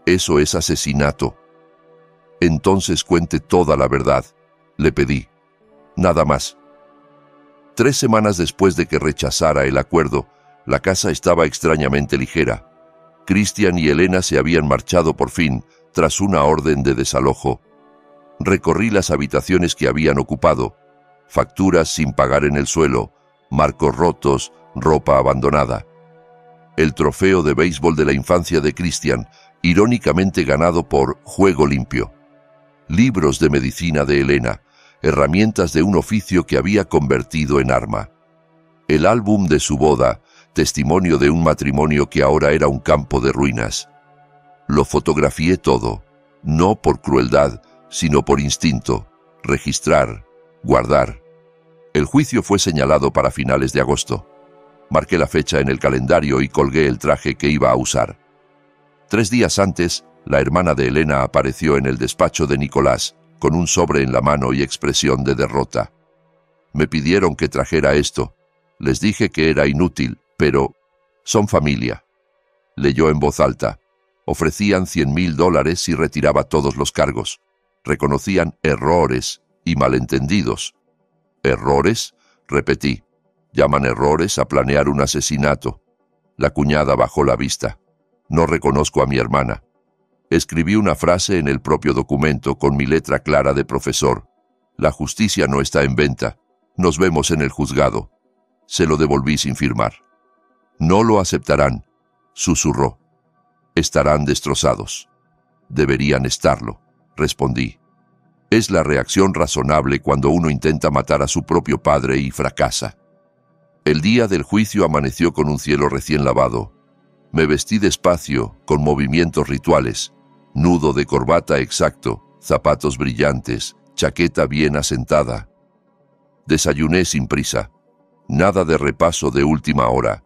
eso es asesinato. Entonces cuente toda la verdad, le pedí. Nada más. 3 semanas después de que rechazara el acuerdo, la casa estaba extrañamente ligera. Christian y Elena se habían marchado por fin, tras una orden de desalojo. Recorrí las habitaciones que habían ocupado, facturas sin pagar en el suelo, marcos rotos, ropa abandonada. El trofeo de béisbol de la infancia de Christian, irónicamente ganado por Juego Limpio. Libros de medicina de Elena, herramientas de un oficio que había convertido en arma. El álbum de su boda, testimonio de un matrimonio que ahora era un campo de ruinas. Lo fotografié todo, no por crueldad, sino por instinto. Registrar, guardar. El juicio fue señalado para finales de agosto. Marqué la fecha en el calendario y colgué el traje que iba a usar. 3 días antes, la hermana de Elena apareció en el despacho de Nicolás, con un sobre en la mano y expresión de derrota. Me pidieron que trajera esto. Les dije que era inútil, pero son familia. Leyó en voz alta. Ofrecían $100,000 si retiraba todos los cargos. Reconocían errores y malentendidos. ¿Errores? Repetí. Llaman errores a planear un asesinato. La cuñada bajó la vista. No reconozco a mi hermana. Escribí una frase en el propio documento con mi letra clara de profesor. La justicia no está en venta. Nos vemos en el juzgado. Se lo devolví sin firmar. No lo aceptarán, susurró. Estarán destrozados. Deberían estarlo, respondí. Es la reacción razonable cuando uno intenta matar a su propio padre y fracasa. El día del juicio amaneció con un cielo recién lavado. Me vestí despacio, con movimientos rituales, nudo de corbata exacto, zapatos brillantes, chaqueta bien asentada. Desayuné sin prisa. Nada de repaso de última hora.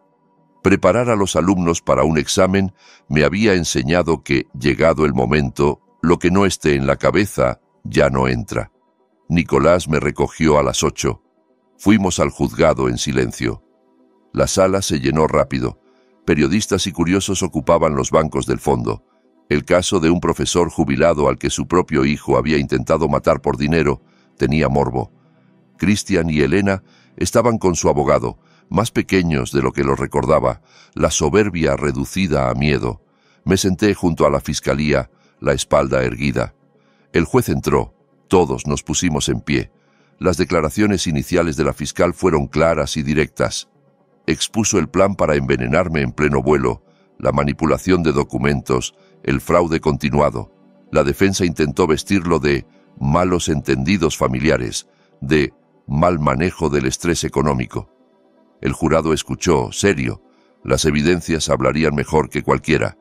Preparar a los alumnos para un examen me había enseñado que, llegado el momento, lo que no esté en la cabeza ya no entra. Nicolás me recogió a las 8. Fuimos al juzgado en silencio. La sala se llenó rápido. Periodistas y curiosos ocupaban los bancos del fondo. El caso de un profesor jubilado al que su propio hijo había intentado matar por dinero tenía morbo. Christian y Elena estaban con su abogado, más pequeños de lo que los recordaba, la soberbia reducida a miedo. Me senté junto a la fiscalía, la espalda erguida. El juez entró. Todos nos pusimos en pie. Las declaraciones iniciales de la fiscal fueron claras y directas. Expuso el plan para envenenarme en pleno vuelo, la manipulación de documentos, el fraude continuado. La defensa intentó vestirlo de malos entendidos familiares, de mal manejo del estrés económico. El jurado escuchó, serio. Las evidencias hablarían mejor que cualquiera.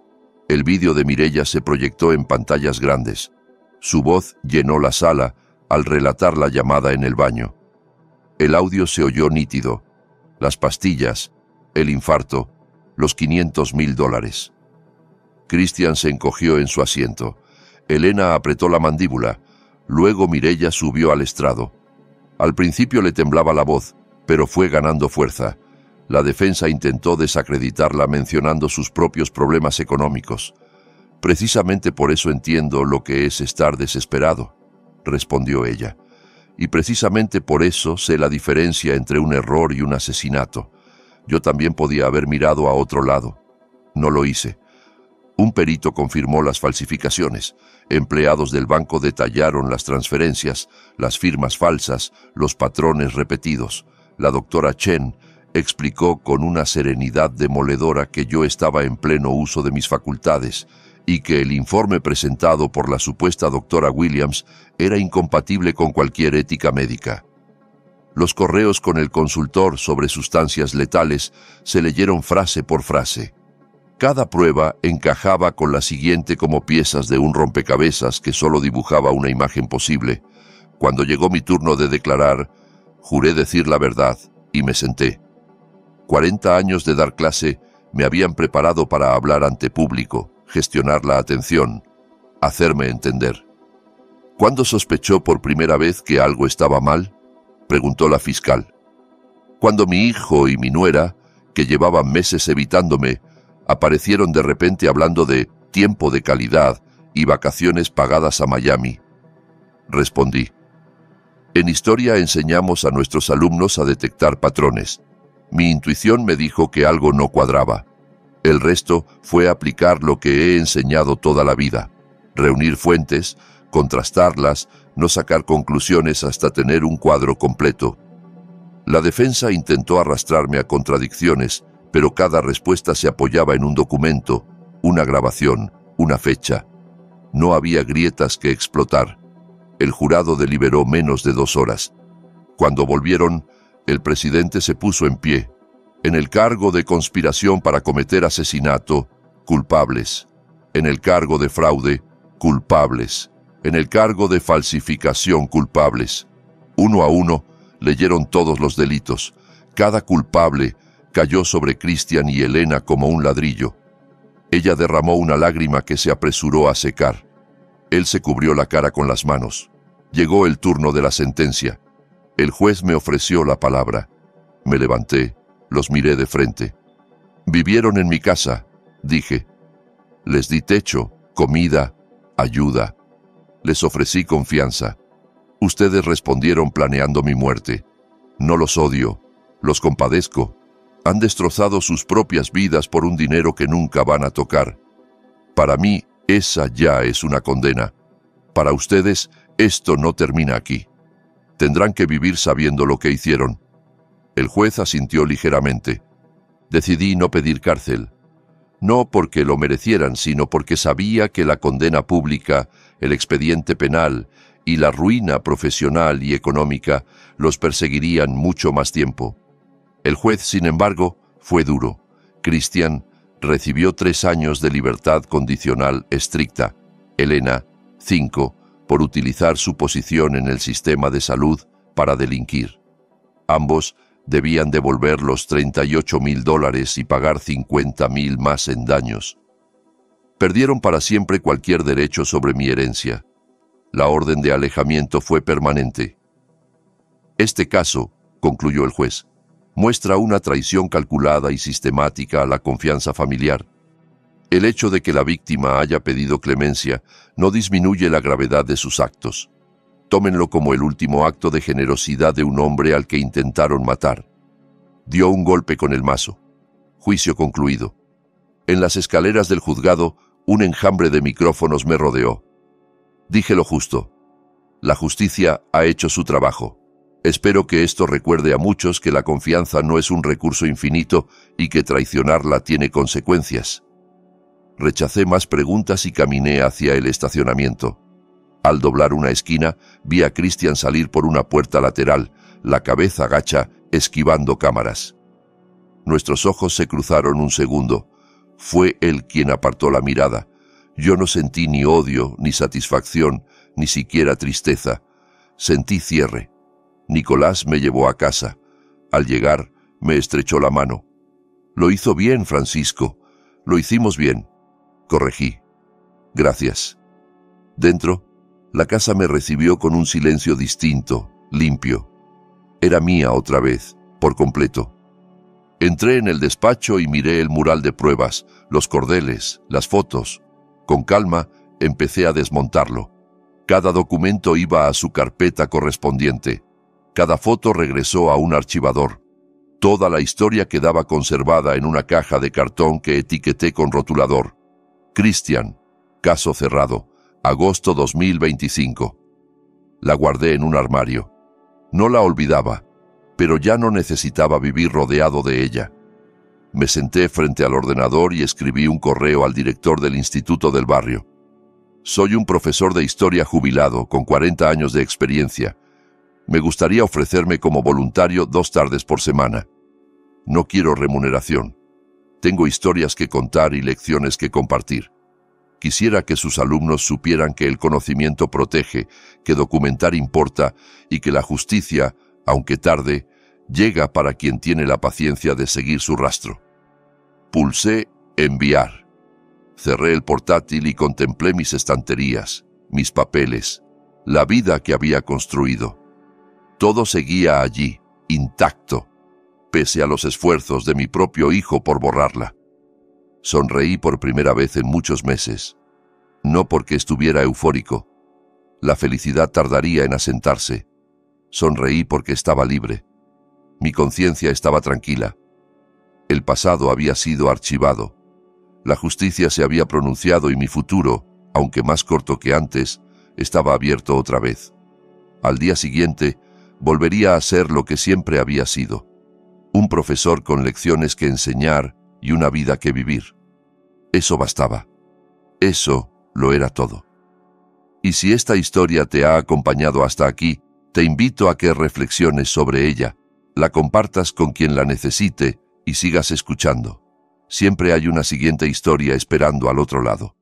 El vídeo de Mireya se proyectó en pantallas grandes. Su voz llenó la sala al relatar la llamada en el baño. El audio se oyó nítido. Las pastillas, el infarto, los $500,000. Christian se encogió en su asiento. Elena apretó la mandíbula. Luego Mireya subió al estrado. Al principio le temblaba la voz, pero fue ganando fuerza. La defensa intentó desacreditarla mencionando sus propios problemas económicos. «Precisamente por eso entiendo lo que es estar desesperado», respondió ella. «Y precisamente por eso sé la diferencia entre un error y un asesinato. Yo también podía haber mirado a otro lado. No lo hice». Un perito confirmó las falsificaciones. Empleados del banco detallaron las transferencias, las firmas falsas, los patrones repetidos. La doctora Chen explicó con una serenidad demoledora que yo estaba en pleno uso de mis facultades y que el informe presentado por la supuesta doctora Williams era incompatible con cualquier ética médica. Los correos con el consultor sobre sustancias letales se leyeron frase por frase. Cada prueba encajaba con la siguiente como piezas de un rompecabezas que solo dibujaba una imagen posible. Cuando llegó mi turno de declarar, juré decir la verdad y me senté. 40 años de dar clase me habían preparado para hablar ante público, gestionar la atención, hacerme entender. ¿Cuándo sospechó por primera vez que algo estaba mal?, preguntó la fiscal. Cuando mi hijo y mi nuera, que llevaban meses evitándome, aparecieron de repente hablando de tiempo de calidad y vacaciones pagadas a Miami. Respondí. En historia enseñamos a nuestros alumnos a detectar patrones. Mi intuición me dijo que algo no cuadraba. El resto fue aplicar lo que he enseñado toda la vida. Reunir fuentes, contrastarlas, no sacar conclusiones hasta tener un cuadro completo. La defensa intentó arrastrarme a contradicciones, pero cada respuesta se apoyaba en un documento, una grabación, una fecha. No había grietas que explotar. El jurado deliberó menos de 2 horas. Cuando volvieron, el presidente se puso en pie. En el cargo de conspiración para cometer asesinato, culpables. En el cargo de fraude, culpables. En el cargo de falsificación, culpables. Uno a uno, leyeron todos los delitos. Cada culpable cayó sobre Christian y Elena como un ladrillo. Ella derramó una lágrima que se apresuró a secar. Él se cubrió la cara con las manos. Llegó el turno de la sentencia. El juez me ofreció la palabra. Me levanté, los miré de frente. Vivieron en mi casa, dije. Les di techo, comida, ayuda. Les ofrecí confianza. Ustedes respondieron planeando mi muerte. No los odio, los compadezco. Han destrozado sus propias vidas por un dinero que nunca van a tocar. Para mí, esa ya es una condena. Para ustedes, esto no termina aquí. Tendrán que vivir sabiendo lo que hicieron. El juez asintió ligeramente. Decidí no pedir cárcel. No porque lo merecieran, sino porque sabía que la condena pública, el expediente penal y la ruina profesional y económica los perseguirían mucho más tiempo. El juez, sin embargo, fue duro. Christian recibió 3 años de libertad condicional estricta. Elena, 5, por utilizar su posición en el sistema de salud para delinquir. Ambos debían devolver los $38,000 y pagar $50,000 más en daños. Perdieron para siempre cualquier derecho sobre mi herencia. La orden de alejamiento fue permanente. Este caso, concluyó el juez, muestra una traición calculada y sistemática a la confianza familiar. El hecho de que la víctima haya pedido clemencia no disminuye la gravedad de sus actos. Tómenlo como el último acto de generosidad de un hombre al que intentaron matar. Dio un golpe con el mazo. Juicio concluido. En las escaleras del juzgado, un enjambre de micrófonos me rodeó. Dije lo justo. La justicia ha hecho su trabajo. Espero que esto recuerde a muchos que la confianza no es un recurso infinito y que traicionarla tiene consecuencias. Rechacé más preguntas y caminé hacia el estacionamiento. Al doblar una esquina, vi a Christian salir por una puerta lateral, la cabeza gacha, esquivando cámaras. Nuestros ojos se cruzaron un segundo. Fue él quien apartó la mirada. Yo no sentí ni odio, ni satisfacción, ni siquiera tristeza. Sentí cierre. Nicolás me llevó a casa. Al llegar, me estrechó la mano. «Lo hizo bien, Francisco. Lo hicimos bien», corregí. «Gracias». Dentro, la casa me recibió con un silencio distinto, limpio. Era mía otra vez, por completo. Entré en el despacho y miré el mural de pruebas, los cordeles, las fotos. Con calma, empecé a desmontarlo. Cada documento iba a su carpeta correspondiente. Cada foto regresó a un archivador. Toda la historia quedaba conservada en una caja de cartón que etiqueté con rotulador. Christian, caso cerrado, agosto 2025. La guardé en un armario. No la olvidaba, pero ya no necesitaba vivir rodeado de ella. Me senté frente al ordenador y escribí un correo al director del instituto del barrio. «Soy un profesor de historia jubilado, con 40 años de experiencia. Me gustaría ofrecerme como voluntario 2 tardes por semana. No quiero remuneración. Tengo historias que contar y lecciones que compartir. Quisiera que sus alumnos supieran que el conocimiento protege, que documentar importa y que la justicia, aunque tarde, llega para quien tiene la paciencia de seguir su rastro». Pulsé enviar. Cerré el portátil y contemplé mis estanterías, mis papeles, la vida que había construido. Todo seguía allí, intacto, pese a los esfuerzos de mi propio hijo por borrarla. Sonreí por primera vez en muchos meses. No porque estuviera eufórico. La felicidad tardaría en asentarse. Sonreí porque estaba libre. Mi conciencia estaba tranquila. El pasado había sido archivado. La justicia se había pronunciado y mi futuro, aunque más corto que antes, estaba abierto otra vez. Al día siguiente, volvería a ser lo que siempre había sido. Un profesor con lecciones que enseñar y una vida que vivir. Eso bastaba. Eso lo era todo. Y si esta historia te ha acompañado hasta aquí, te invito a que reflexiones sobre ella, la compartas con quien la necesite y sigas escuchando. Siempre hay una siguiente historia esperando al otro lado.